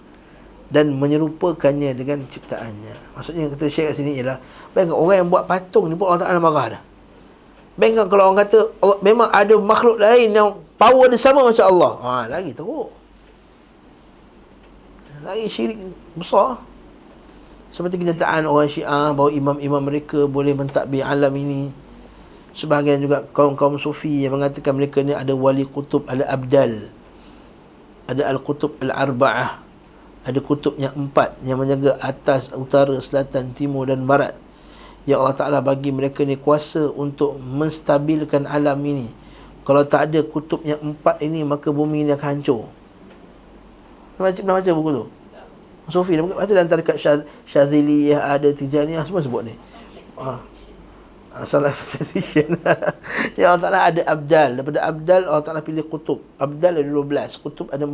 dan menyerupakannya dengan ciptaannya. Maksudnya kata Syekh kat sini ialah, bayangkan orang yang buat patung ni pun Allah Ta'ala marah dah. Bayangkan kalau orang kata memang ada makhluk lain yang power dia sama macam Allah, lagi teruk, lagi syirik besar. Seperti kenyataan orang Syiah bahawa imam-imam mereka boleh mentadbir alam ini. Sebahagian juga kaum-kaum sufi yang mengatakan mereka ni ada wali kutub al-abdal, ada al-kutub al-arba'ah, ada kutub yang 4 yang menjaga atas, utara, selatan, timur dan barat. Ya Allah Ta'ala bagi mereka ni kuasa untuk menstabilkan alam ini. Kalau tak ada kutub yang 4 ini, maka bumi ini akan hancur. Pernah baca buku tu? Sufi, baca dalam tarikat Syadziliyah, ada Tijaniyah, semua sebut ni. Salah fasilitation. Ya Allah Ta'ala ada abdal. Daripada abdal Allah Ta'ala pilih kutub. Abdal ada 12, kutub ada 4.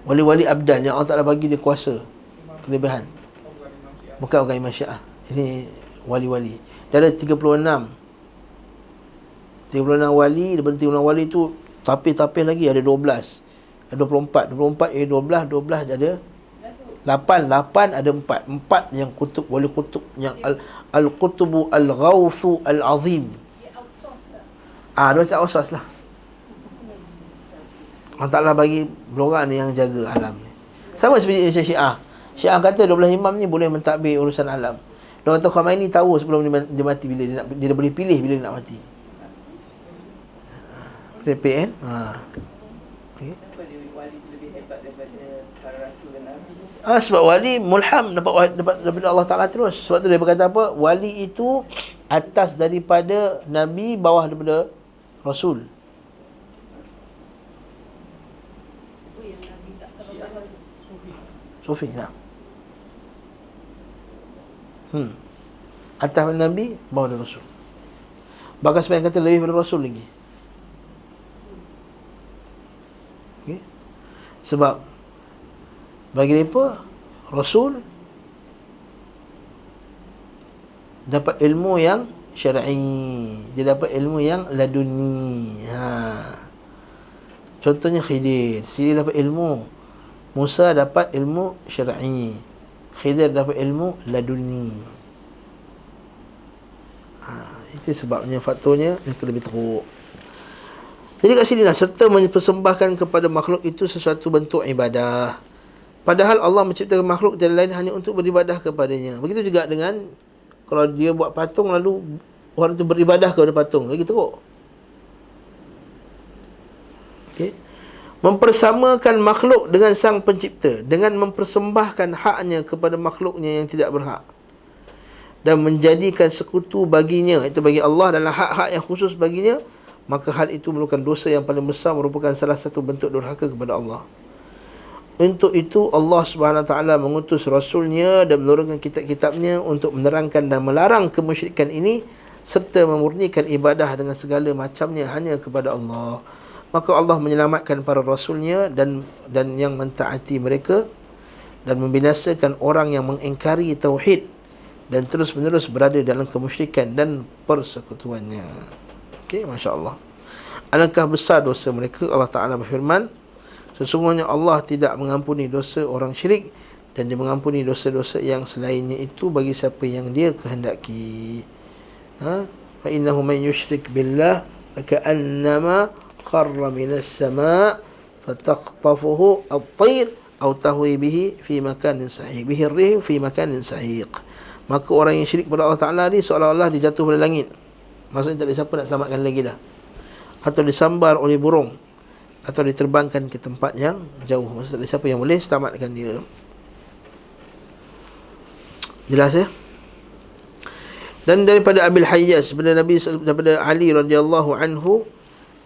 Wali-wali abdal yang Allah Ta'ala bagi dia kuasa, kelebihan. Bukan Imam Syiah. Ini wali-wali. Dia ada 36 wali. Daripada 36 wali tu, tapis-tapis lagi ada 12. Ada 24. 24 12 ada 8 ada 4 yang kutub, wali kutub yang al-kutubu al-ghawthu al-azim. Dia macam outsource lah. Allah Ta'ala bagi orang ni yang jaga alam ni. Sama seperti Indonesia Syiah. Syiah kata 12 imam ni boleh mentadbir urusan alam. Dr. Khamenei tahu sebelum dia mati, bila dia boleh pilih bila dia nak mati. Repeat kan? Okay. Sebab wali mulham dapat daripada Allah Ta'ala terus. Sebab tu dia berkata apa? Wali itu atas daripada Nabi, bawah daripada Rasul. Sufi lah. Atas daripada Nabi, bawah daripada Rasul. Bahkan sebagian kata lebih daripada Rasul lagi. Okay. Sebab bagi mereka, Rasul dapat ilmu yang syar'i, dia dapat ilmu yang laduni. Contohnya Khidir dapat ilmu, Musa dapat ilmu syar'i, Khidir dapat ilmu laduni. Itu sebabnya, faktornya mereka lebih teruk. Jadi kat sini lah, serta mempersembahkan kepada makhluk itu sesuatu bentuk ibadah. Padahal Allah menciptakan makhluk tiada lain hanya untuk beribadah kepadanya. Begitu juga dengan kalau dia buat patung lalu orang itu beribadah kepada patung, lagi teruk. Okey. Mempersamakan makhluk dengan sang pencipta dengan mempersembahkan haknya kepada makhluknya yang tidak berhak, dan menjadikan sekutu baginya, itu bagi Allah, dalam hak-hak yang khusus baginya, maka hal itu merupakan dosa yang paling besar, merupakan salah satu bentuk durhaka kepada Allah. Untuk itu Allah Subhanahu Wa Taala mengutus Rasulnya dan menurunkan kitab-kitabnya untuk menerangkan dan melarang kemusyrikan ini, serta memurnikan ibadah dengan segala macamnya hanya kepada Allah. Maka Allah menyelamatkan para Rasulnya dan yang mentaati mereka, dan membinasakan orang yang mengingkari tauhid dan terus-menerus berada dalam kemusyrikan dan persekutuannya. Okey, masya-Allah. Alangkah besar dosa mereka. Allah Taala berfirman, sesungguhnya Allah tidak mengampuni dosa orang syirik, dan Dia mengampuni dosa-dosa yang selainnya itu bagi siapa yang Dia kehendaki. Fa innahu man yusyrik billah faka'annama kharra minas sama' fataqtafuhu at-tayr aw tahwi bihi fi makanin sahiq bihi ar-rih fi makanin sahiq. Maka orang yang syirik kepada Allah Taala ni seolah-olah dia jatuh dari langit. Maksudnya tak ada siapa nak selamatkan lagi dah. Atau disambar oleh burung, atau diterbangkan ke tempat yang jauh. Maksudnya tak ada siapa yang boleh selamatkan dia. Jelas ya? Dan daripada Abil Hayyaj, daripada Ali radhiyallahu anhu,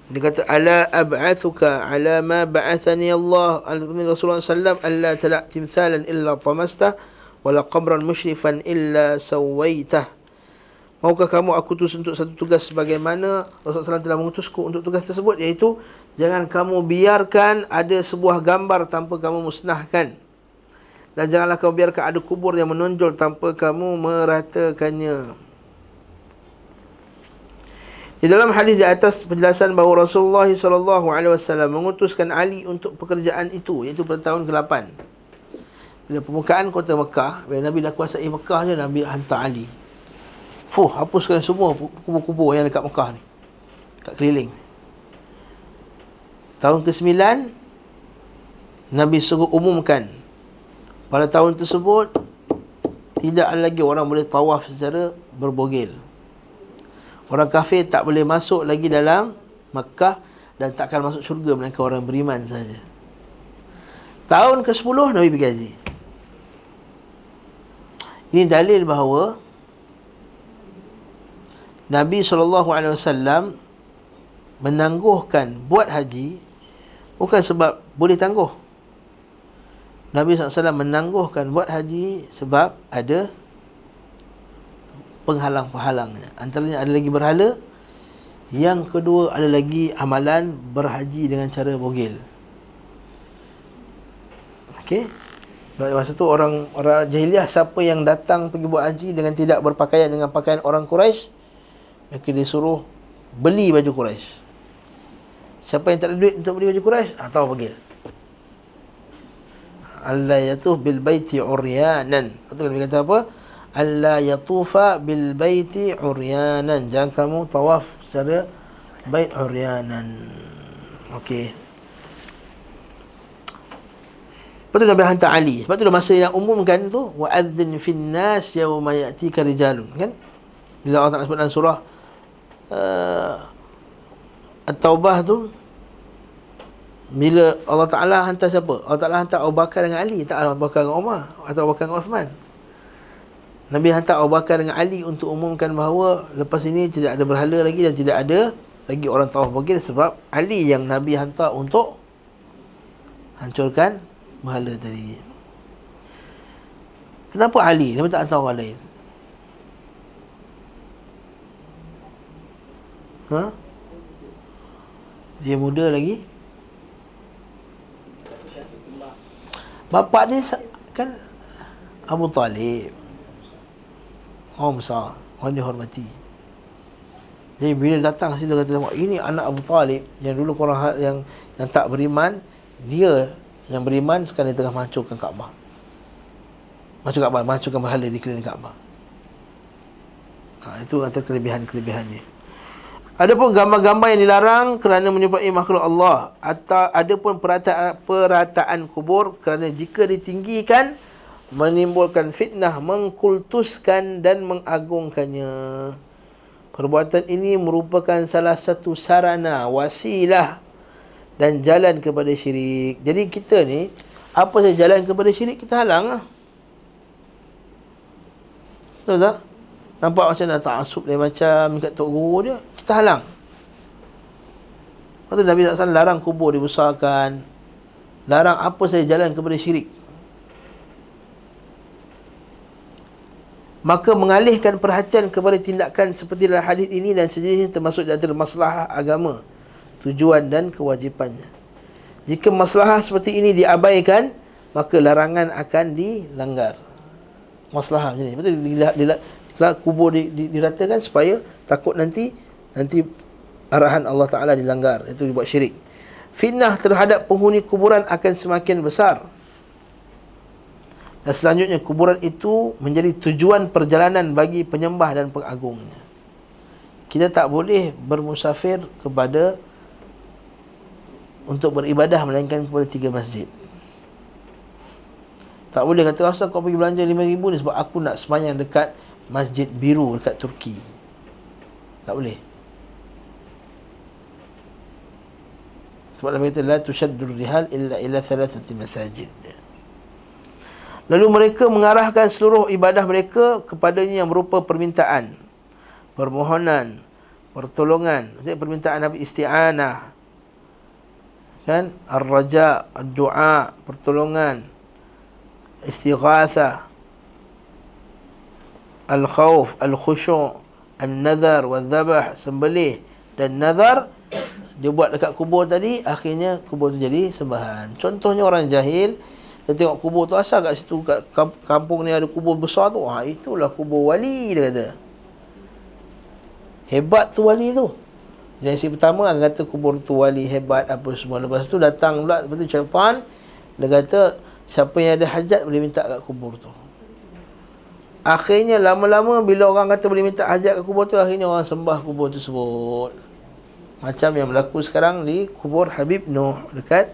dia kata, ala ab'athuka ala ma ba'athani Allah Rasulullah sallam alla tala' timthalan illa tamastah wala qabran musyrifan illa sawaitah. Maukah kamu aku utus untuk satu tugas sebagaimana Rasulullah SAW telah mengutusku untuk tugas tersebut, iaitu jangan kamu biarkan ada sebuah gambar tanpa kamu musnahkan, dan janganlah kamu biarkan ada kubur yang menonjol tanpa kamu meratakannya. Di dalam hadis di atas penjelasan bahawa Rasulullah SAW mengutuskan Ali untuk pekerjaan itu, iaitu pada tahun ke-8. Bila pembukaan kota Mekah, bila Nabi dah kuasai Mekah je, Nabi hantar Ali. Hapuskan semua kubur-kubur yang dekat Mekah ni, dekat keliling. Tahun ke-9, Nabi suruh umumkan, pada tahun tersebut tidak lagi orang boleh tawaf secara berbogel. Orang kafir tak boleh masuk lagi dalam Makkah, dan takkan masuk syurga melainkan orang beriman saja. Tahun ke-10 Nabi pergi haji. Ini dalil bahawa Nabi SAW menangguhkan buat haji bukan sebab boleh tangguh. Nabi SAW menangguhkan buat haji sebab ada penghalang-penghalangnya. Antaranya ada lagi berhala. Yang kedua ada lagi amalan berhaji dengan cara bogel. Okey. Masa tu orang jahiliah, siapa yang datang pergi buat haji dengan tidak berpakaian dengan pakaian orang Quraisy, maka disuruh beli baju Quraisy. Siapa yang tak ada duit untuk beli baju Quraisy, atau bogel. Allah yatuh bil baiti uryanan. Betul kan dia kata apa? alla yatufa bil baiti uryanan, jangan kamu tawaf secara bait uryanan. Okey. Lepas tu Nabi hantar Ali. Sebab tu masa yang umumkan tu, wa'adzin fin nas yawma ya'tika rijalun, kan? Bila Allah Ta'ala sebut dalam surah At-Taubah tu, bila Allah Ta'ala hantar siapa? Allah Ta'ala hantar Abu Bakar dengan Ali, tak Abu Bakar dengan Umar atau Abu Bakar dengan Uthman. Nabi hantar Abu Bakar dengan Ali untuk umumkan bahawa lepas ini tidak ada berhala lagi dan tidak ada lagi orang tawaf bogil, sebab Ali yang Nabi hantar untuk hancurkan berhala tadi. Kenapa Ali? Nabi tak hantar orang lain? Dia muda lagi. Bapa dia kan Abu Talib, orang besar, orang dihormati. Jadi bila datang sini, dia kata, ini anak Abu Talib yang dulu korang yang tak beriman, dia yang beriman sekarang dia tengah menghancurkan Kaabah. Menghancurkan berhala di keliling Kaabah. Itu antara kelebihan-kelebihannya. Adapun gambar-gambar yang dilarang kerana menyerupai makhluk Allah, atau adapun perataan kubur kerana jika ditinggikan menimbulkan fitnah, mengkultuskan dan mengagungkannya. Perbuatan ini merupakan salah satu sarana, wasilah dan jalan kepada syirik. Jadi kita ni, apa saja jalan kepada syirik, kita halang lah. Betul tak? Nampak macam nak ta'asub dia, macam kat tok guru dia, kita halang. Lepas tu Nabi SAW larang kubur dibesarkan, larang apa saja jalan kepada syirik. Maka mengalihkan perhatian kepada tindakan seperti dalam hadis ini dan sejenisnya termasuk di antara masalah agama, tujuan dan kewajipannya. Jika masalah seperti ini diabaikan, maka larangan akan dilanggar. Masalah macam ni. Betul kubur diratakan supaya takut nanti arahan Allah Ta'ala dilanggar, itu dibuat syirik. Fitnah terhadap penghuni kuburan akan semakin besar. Dan selanjutnya kuburan itu menjadi tujuan perjalanan bagi penyembah dan pengagungnya. Kita tak boleh bermusafir kepada untuk beribadah melainkan kepada 3 masjid. Tak boleh kata, asal kau pergi belanja 5,000 ni sebab aku nak sembahyang dekat Masjid Biru dekat Turki. Tak boleh. Sebab Nabi kata, la tushaddur rihal illa ila 3 masajid. Lalu mereka mengarahkan seluruh ibadah mereka kepadanya yang berupa permintaan, permohonan, pertolongan. Maksudnya permintaan Nabi isti'anah, kan? Ar-raja, ad-du'a, pertolongan, istighathah, al-khawf, al-khusyu', an-nadhar, wal-dhabah, sembelih dan nazar. Dia buat dekat kubur tadi, akhirnya kubur tu jadi sembahan. Contohnya orang jahil, dia tengok kubur tu, asal kat situ, kat kampung ni ada kubur besar tu, itulah kubur wali, dia kata. Hebat tu wali tu. Generasi pertama akan kata kubur tu wali hebat apa semua. Lepas tu datang pula, lepas tu syaitan, dia kata siapa yang ada hajat boleh minta kat kubur tu. Akhirnya lama-lama bila orang kata boleh minta hajat kat kubur tu, akhirnya orang sembah kubur tersebut. Macam yang berlaku sekarang di kubur Habib Noh dekat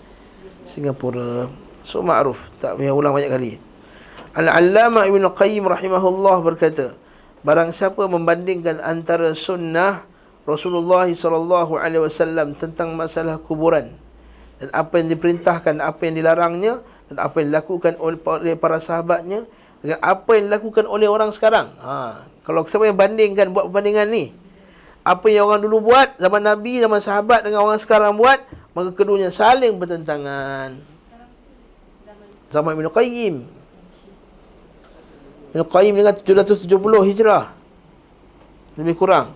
Singapura. So ma'ruf, tak payah ulang banyak kali. Al-Allamah Ibn Qayyim rahimahullah berkata, barang siapa membandingkan antara sunnah Rasulullah SAW tentang masalah kuburan dan apa yang diperintahkan, apa yang dilarangnya, dan apa yang dilakukan oleh para sahabatnya dengan apa yang dilakukan oleh orang sekarang. Kalau siapa yang bandingkan, buat perbandingan ni, apa yang orang dulu buat zaman Nabi, zaman sahabat dengan orang sekarang buat, maka keduanya saling bertentangan. Zaman Ibn Qayyim. Ibn Qayyim dengan 770 Hijrah, lebih kurang.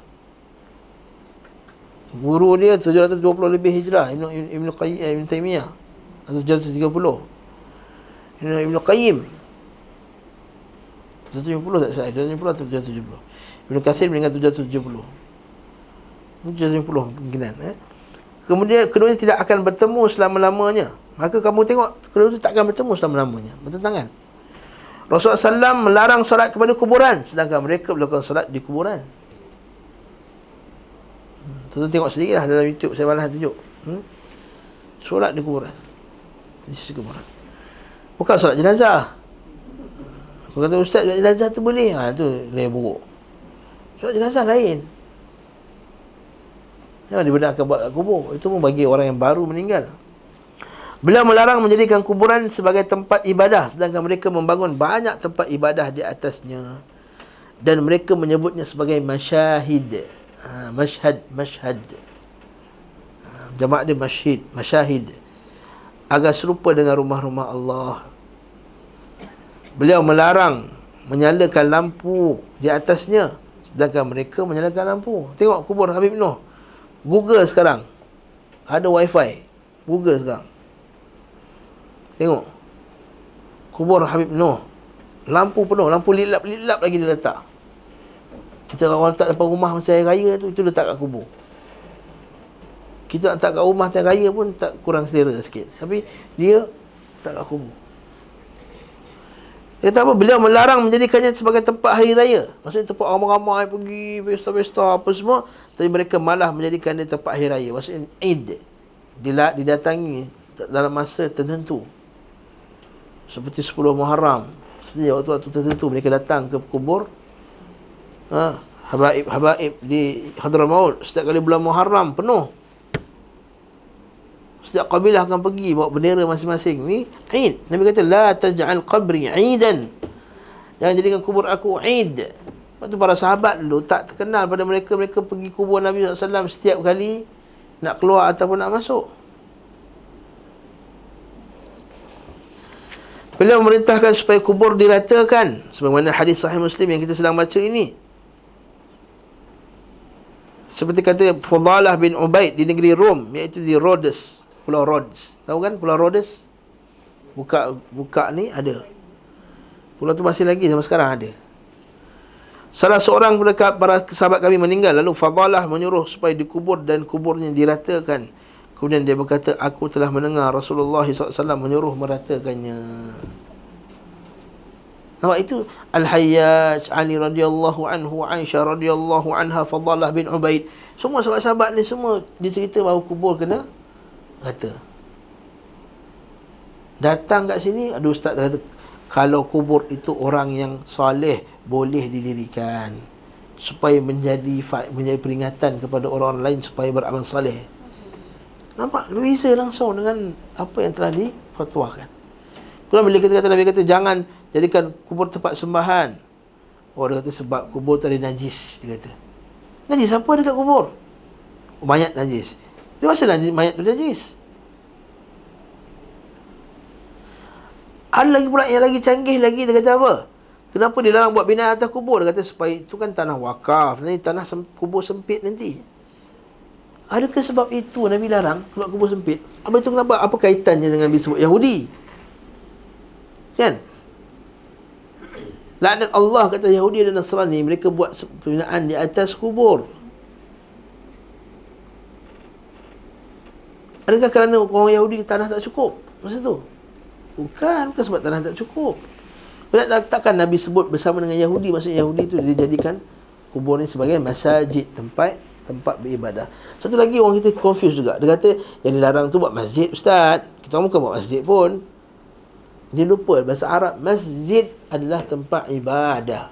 Guru dia 720 lebih Hijrah, Ibn Qayyim, Ibn Taymiyah 730. Ibn Qayyim 770 tak salah, 770 atau 770. Ibn Kathir meninggal 770. 770 kemungkinan. Kemudian keduanya tidak akan bertemu selama-lamanya. Maka kamu tengok, kedua itu tak akan bertemu selama-lamanya, bertentangan. Rasulullah SAW melarang salat kepada kuburan, sedangkan mereka melakukan salat di kuburan. Tuan-tuan tengok sendiri lah dalam YouTube, saya malas tunjuk. Solat di kuburan, di sisi kuburan. Bukan solat jenazah. Bukan kata ustaz, solat jenazah tu boleh. Tu lain buruk. Solat jenazah lain. Jangan dibenarkan buat kat kubur. Itu pun bagi orang yang baru meninggal. Beliau melarang menjadikan kuburan sebagai tempat ibadah, sedangkan mereka membangun banyak tempat ibadah di atasnya. Dan mereka menyebutnya sebagai masyahid. Mashhad. Jamak dia masyahid. Agar serupa dengan rumah-rumah Allah. Beliau melarang menyalakan lampu di atasnya, sedangkan mereka menyalakan lampu. Tengok kubur Habib Noh. Google sekarang ada wifi. Google sekarang, tengok kubur Habib Noh, lampu penuh, lampu lilap lagi dia letak. Kita orang letak depan rumah masa hari raya tu, itu letak kat kubur. Kita letak kat rumah hari raya pun tak kurang selera sikit, tapi dia letak kat kubur. Dia kata apa? Beliau melarang menjadikannya sebagai tempat hari raya. Maksudnya tempat ramai-ramai pergi pesta-pesta apa semua, tapi mereka malah menjadikan dia tempat hari raya. Maksudnya Eid didatangi dalam masa tertentu, seperti 10 Muharram, seperti waktu-waktu tertentu mereka datang ke kubur habaib di Hadramaut. Setiap kali bulan Muharram penuh, setiap kabilah akan pergi bawa bendera masing-masing. Ni Eid. Nabi kata la taj'al qabri 'idan, jangan jadikan kubur aku Eid. Waktu para sahabat dulu tak terkenal pada mereka pergi kubur Nabi SAW setiap kali nak keluar ataupun nak masuk. Beliau memerintahkan supaya kubur diratakan, sebagaimana hadis Sahih Muslim yang kita sedang baca ini. Seperti kata Fudalah bin Ubaid di negeri Rom, iaitu di Rhodes, Pulau Rhodes. Tahu kan Pulau Rhodes? Buka ni ada. Pulau tu masih lagi sampai sekarang ada. Salah seorang para sahabat kami meninggal, lalu Fadalah menyuruh supaya dikubur dan kuburnya diratakan. Kemudian dia berkata, aku telah mendengar Rasulullah SAW menyuruh meratakannya. Nampak itu? Al-Hayyaj, Ali radhiyallahu anhu, Aisyah radhiyallahu anha, Fadalah bin Ubaid. Semua sahabat-sahabat ni semua dicerita bahawa kubur kena rata. Datang kat sini, ada ustaz kata, kalau kubur itu orang yang soleh, boleh didirikan supaya menjadi peringatan kepada orang lain supaya beramal soleh. Nampak? Berbeza langsung dengan apa yang telah difatwakan. Kalau bila kata Nabi kata, jangan jadikan kubur tempat sembahan. Oh, dia kata sebab kubur tu ada najis. Dia kata, najis apa dekat kubur? Oh, mayat najis. Dia rasa mayat tu najis. Ada lagi pula yang lagi canggih lagi. Dia kata apa? Kenapa dilarang buat binaan atas kubur? Dia kata supaya itu kan tanah wakaf, nanti tanah kubur sempit nanti. Adakah sebab itu Nabi larang buat kubur sempit? Apa itu kenapa? Apa kaitannya dengan disebut Yahudi? Kan? Laknat Allah kata Yahudi dan Nasrani, mereka buat binaan di atas kubur. Adakah kerana orang Yahudi tanah tak cukup masa tu? Bukan sebab tanah tak cukup. Takkan Nabi sebut bersama dengan Yahudi, maksudnya Yahudi tu dia jadikan kubur ni sebagai masjid, tempat beribadah. Satu lagi orang kita confuse juga. Dia kata yang dilarang tu buat masjid, ustaz. Kita bukan buat masjid pun. Dia lupa bahasa Arab, masjid adalah tempat ibadah.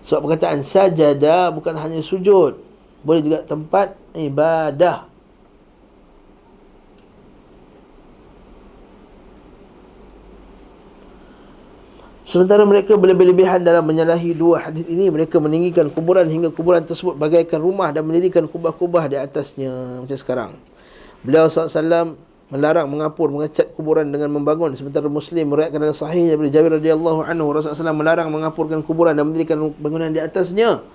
Sebab perkataan sajada bukan hanya sujud, boleh juga tempat ibadah. Sementara mereka berlebih-lebihan dalam menyalahi dua hadis ini, mereka meninggikan kuburan hingga kuburan tersebut bagaikan rumah dan mendirikan kubah-kubah di atasnya macam sekarang. Beliau SAW melarang mengapur, mengecat kuburan dengan membangun. Sementara Muslim meriwayatkan dalam sahih daripada Jabir radhiyallahu anhu, Rasulullah SAW melarang mengapurkan kuburan dan mendirikan bangunan di atasnya.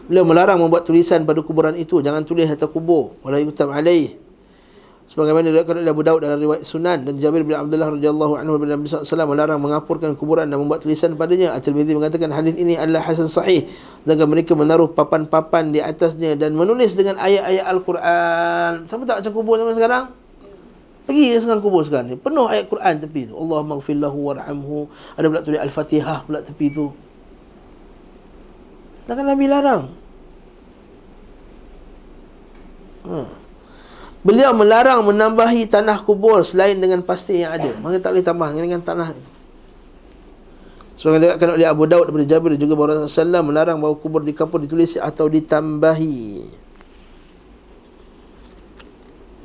Beliau melarang membuat tulisan pada kuburan itu, jangan tulis atas kubur, wala yutab alaih. Sebagaimana diriwayatkan oleh Abu Daud dalam riwayat Sunan, dan Jabir bin Abdullah radhiyallahu anhu bin Nabi sallallahu alaihi wasallam melarang mengapurkan kuburan dan membuat tulisan padanya. At-Tirmidzi mengatakan hadis ini adalah hasan sahih, dan mereka menaruh papan-papan di atasnya dan menulis dengan ayat-ayat Al-Quran. Sama tak macam kubur zaman sekarang? Pergi sekarang kubur sekarang ni, penuh ayat Quran tepi tu. Allahumma ighfir lahu warhamhu. Ada pula tulis Al-Fatihah pula tepi tu. Takkan Nabi larang? Beliau melarang menambahi tanah kubur selain dengan pasir yang ada. Maka tak boleh tambah dengan tanah itu. Sebagaimana dikatakan oleh Abu Daud daripada Jabir juga bahawa Rasulullah SAW melarang bahawa kubur dikapur, ditulis atau ditambahi.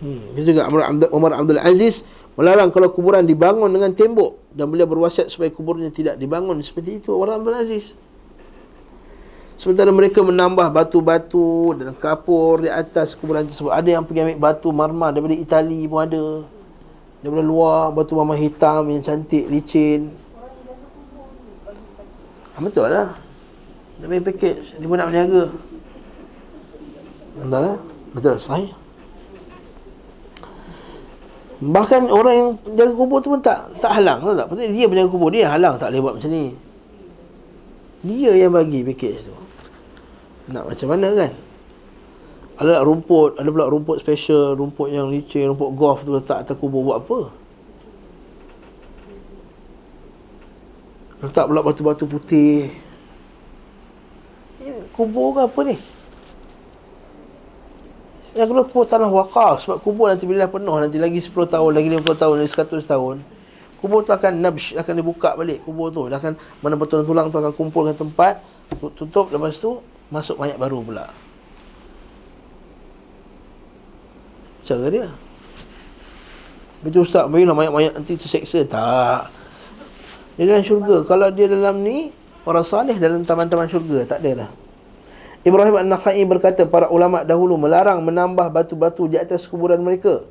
Itu juga Umar Abdul Aziz melarang kalau kuburan dibangun dengan tembok, dan beliau berwasiat supaya kuburnya tidak dibangun seperti itu. Umar Abdul Aziz. Sementara mereka menambah batu-batu dan kapur di atas kuburan tersebut. Ada yang pergi ambil batu marmar daripada Itali pun ada. Daripada luar, batu marmar hitam yang cantik, licin. Betul lah. Dia bagi paket, dia pun nak berniaga. Betul lah. Betul, sahih. Bahkan orang yang jaga kubur tu pun tak halang, tahu tak? Pasal dia penjaga kubur, dia halang, tak boleh buat macam ni. Dia yang bagi pakej tu. Nak macam mana kan? Ada rumput, ada pula rumput special, rumput yang licin, rumput golf tu letak atas kubur, buat apa? Letak pula batu-batu putih. Kubur ke apa ni? Yang kena kubur tanah wakaf. Sebab kubur nanti bila dah penuh, nanti lagi 10 tahun, lagi 50 tahun, lagi 100 tahun, kubur tu akan nabsh, akan dibuka balik kubur tu. Dia akan, mana tulang-tulang tu akan kumpulkan tempat, tutup, lepas tu masuk mayat baru pula. Cara dia. Betul ustaz, baiklah mayat-mayat nanti terseksa. Tak. Dia dalam syurga. Kalau dia dalam ni, orang salih dalam taman-taman syurga, tak ada dah. Ibrahim An-Nakhai berkata, para ulama dahulu melarang menambah batu-batu di atas kuburan mereka.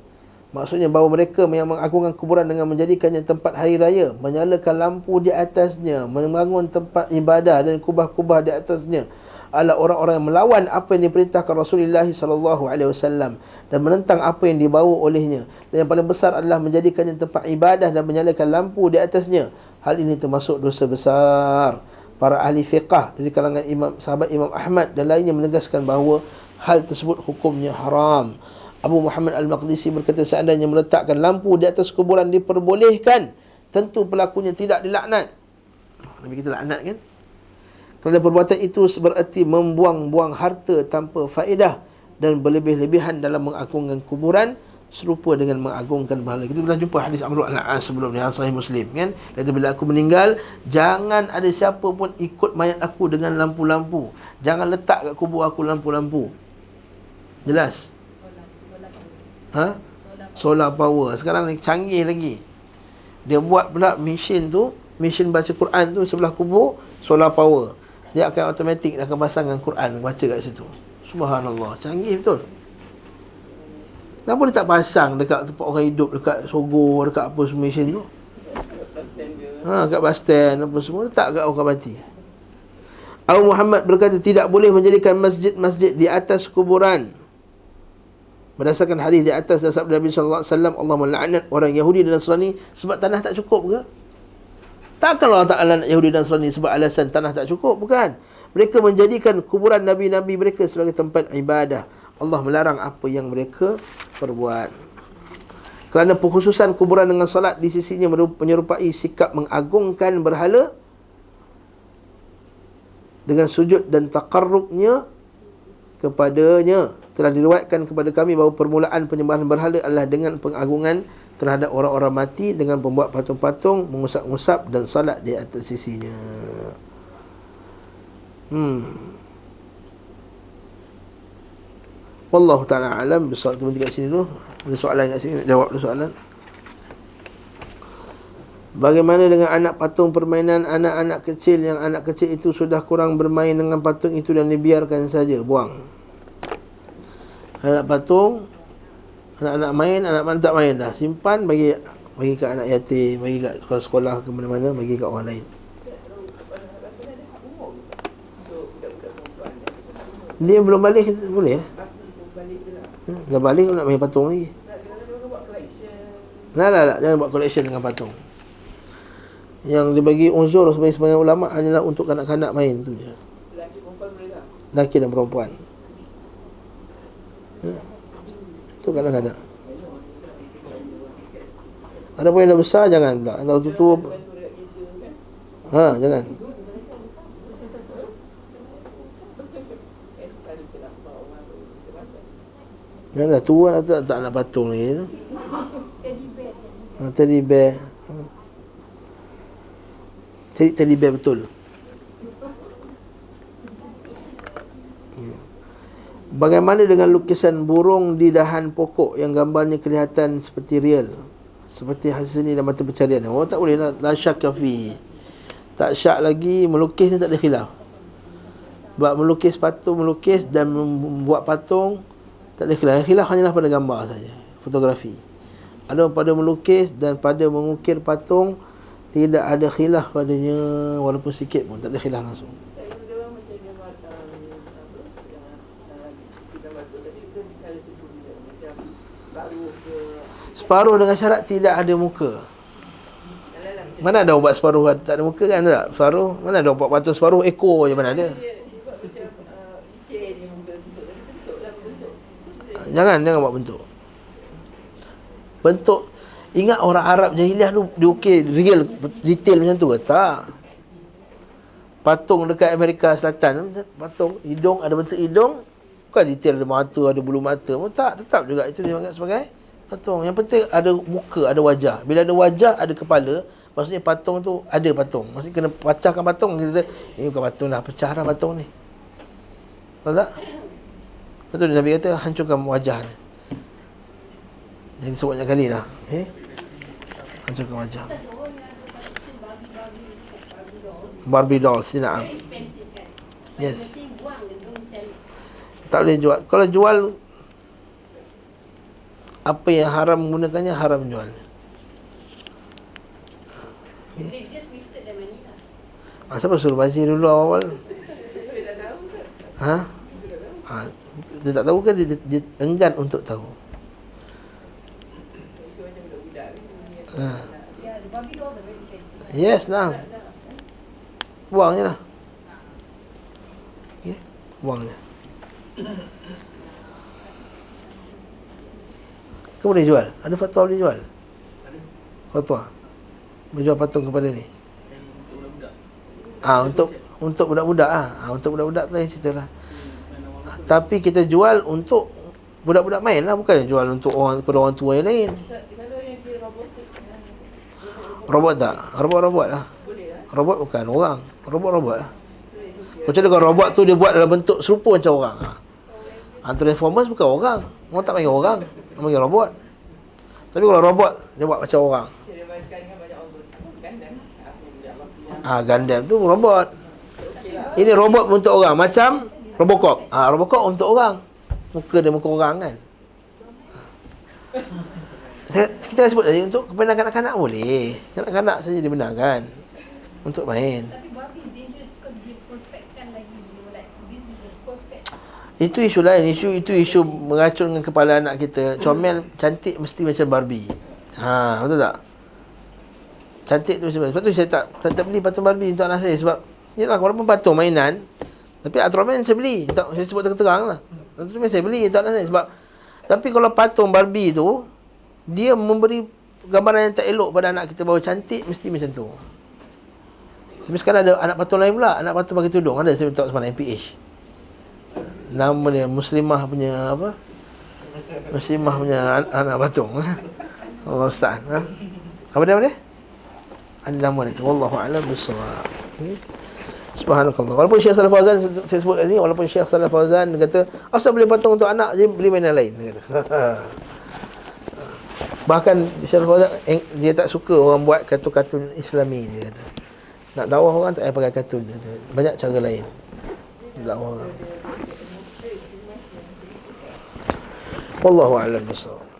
Maksudnya bahawa mereka yang mengagungkan kuburan dengan menjadikannya tempat hari raya, menyalakan lampu di atasnya, membangun tempat ibadah dan kubah-kubah di atasnya, adalah orang-orang yang melawan apa yang diperintahkan Rasulullah SAW dan menentang apa yang dibawa olehnya. Dan yang paling besar adalah menjadikannya tempat ibadah dan menyalakan lampu di atasnya. Hal ini termasuk dosa besar. Para ahli fiqah dari kalangan sahabat Imam Ahmad dan lainnya menegaskan bahawa hal tersebut hukumnya haram. Abu Muhammad Al-Maqdisi berkata, seandainya meletakkan lampu di atas kuburan diperbolehkan, tentu pelakunya tidak dilaknat. Nabi kita laknat kan? Kerana perbuatan itu berarti membuang-buang harta tanpa faedah dan berlebih-lebihan dalam mengagungkan kuburan, serupa dengan mengagungkan bahala. Kita pernah jumpa hadis Amr bin Al-As sebelum ni, Sahih Muslim kan. Kata bila aku meninggal, jangan ada siapa pun ikut mayat aku dengan lampu-lampu. Jangan letak kat kubur aku lampu-lampu. Jelas? Solar power. Sekarang ni canggih lagi. Dia buat pula mesin tu, mesin baca Quran tu sebelah kubur, solar power. Dia akan automatik akan pasangkan Quran baca kat situ. Subhanallah, canggih betul. Kenapa dia tak pasang dekat tempat orang hidup, dekat Sogo, dekat apa semua mesin tu? Kat bus stand apa semua, letak kat orang mati. Abu Muhammad berkata, tidak boleh menjadikan masjid-masjid di atas kuburan. Berdasarkan hadis di atas dan sabda Nabi sallallahu alaihi wasallam, Allah melaknat orang Yahudi dan Nasrani sebab tanah tak cukup ke? Takkan Allah Ta'ala nak Yahudi dan Nasrani sebab alasan tanah tak cukup? Bukan. Mereka menjadikan kuburan Nabi-Nabi mereka sebagai tempat ibadah. Allah melarang apa yang mereka perbuat. Kerana pengkhususan kuburan dengan salat di sisinya menyerupai sikap mengagungkan berhala dengan sujud dan taqarrubnya kepadanya. Telah diriwayatkan kepada kami bahawa permulaan penyembahan berhala adalah dengan pengagungan terhadap orang-orang mati dengan membuat patung-patung, mengusap-ngusap dan salat di atas sisinya. Wallahu ta'ala alam. Besar tu kat sini dulu. Ada soalan kat sini, nak jawab dulu soalan. Bagaimana dengan anak patung permainan anak-anak kecil, yang anak kecil itu sudah kurang bermain dengan patung itu dan dibiarkan saja, buang. Anak patung, anak-anak main, anak-anak tak main dah, simpan, bagi kat anak yatim, bagi kat sekolah ke mana-mana, bagi kat orang lain. Dia belum balik, boleh lah. Dah balik nak main patung lagi. Lah, jangan buat collection dengan patung. Yang dibagi uzur sebagai sebagian ulama hanyalah untuk kanak-kanak main tu je. Lelaki dan perempuan. Itu kanak-kanak. Ada pun yang dah besar jangan pula. Dah tua. Jangan. Yang dah tua tak nak patung lagi tu. Teddy bear. Cari teddy bear betul. Bagaimana dengan lukisan burung di dahan pokok yang gambarnya kelihatan seperti real, seperti hasil seni dan mata pencarian? Oh, tak boleh lah. La syak fi. Tak syak lagi, melukis ni tak ada khilaf. Buat melukis patung, melukis dan membuat patung tak ada khilaf. Khilaf hanyalah pada gambar saja, fotografi. Ada pada melukis dan pada mengukir patung tidak ada khilaf padanya, walaupun sikit pun tak ada khilaf langsung. Separuh dengan syarat tidak ada muka. Mana ada ubat separuh tak ada muka kan? Tak? Separuh, mana ada ubat patung separuh ekor je, mana ada? Jangan buat bentuk. Bentuk, ingat orang Arab jahiliah tu diukir real, detail macam tu ke? Tak. Patung dekat Amerika Selatan, patung hidung, ada bentuk hidung, bukan detail ada mata, ada bulu mata. Tak, tetap juga itu dianggap sebagai patung. Yang penting ada muka, ada wajah. Bila ada wajah, ada kepala, maksudnya patung tu ada patung. Maksudnya kena pecahkan patung. Kita ini bukan patung lah, pecah dah patung ni. Tahu tak? Betul Nabi kata hancurkan wajah ni. Yang disebut banyak kali dah. Hancurkan wajah. Barbie dolls ni, na'am. Yes. Mesti buang, don't sell it. Tak boleh jual. Kalau jual, apa yang haram menggunakannya, haram jual. They just wasted their money lah. Siapa suruh bazir dulu awal-awal? Ha? Dia tak tahu ke dia enggan untuk tahu? Yeah, the Barbie dolls are very fancy. Yes, nah. Buang je lah. Okay, buang je. Kau boleh jual? Ada fatwa boleh jual? Fatwa boleh jual patung kepada ni? Untuk budak-budak untuk budak-budak tu lain cerita lah. Tapi kita jual untuk budak-budak main lah, bukan jual untuk kepada orang tua yang lain. Robot tak? Robot lah. Robot bukan orang. Robot lah. Macam mana kalau robot tu dia buat dalam bentuk serupa macam orang? Transformers bukan orang. Orang tak panggil orang, orang panggil robot. Tapi kalau robot dia buat macam orang. Gundam tu robot. Ini robot untuk orang, macam Robocop. Robocop untuk orang. Muka dia muka orang kan. Kita sebut tadi untuk kepada kanak-kanak boleh. Kanak-kanak saja dibenarkan untuk main. Tapi Barbie is dangerous because dia perfectkan lagi. You know, like this is the perfect. Itu isu lain. Itu isu meracunkan kepala anak kita. Comel cantik mesti macam Barbie. Betul tak? Cantik tu sebab tu saya tak beli patung Barbie untuk anak saya sebab yalah walaupun patung mainan tapi Ultraman saya beli. Tak, saya sebut terang-terang lah. Ultraman saya beli untuk anak saya sebab tapi kalau patung Barbie tu dia memberi gambaran yang tak elok pada anak kita bahawa cantik mesti macam tu. Tapi sekarang ada anak patung lain pula, anak patung pakai tudung. Ada saya tahu semalam MPH. Nama dia Muslimah punya apa? Muslimah punya anak patung. Allah Ustaz. Apa nama dia? Ada nama dia. Wallahu a'lam bissawab. Subhanakallah. Walaupun Syekh Shalih Fauzan saya sebut kat sini, walaupun Syekh Shalih Fauzan dia kata, asal boleh patung untuk anak, dia beli mainan lain. Dia kata. Bahkan Syekh Fauzan dia tak suka orang buat kartun-kartun Islami, dia kata. Nak dakwah orang tak payah pakai kartun. Dia kata. Banyak cara lain. Dakwah orang. Wallahu a'lam bissawab.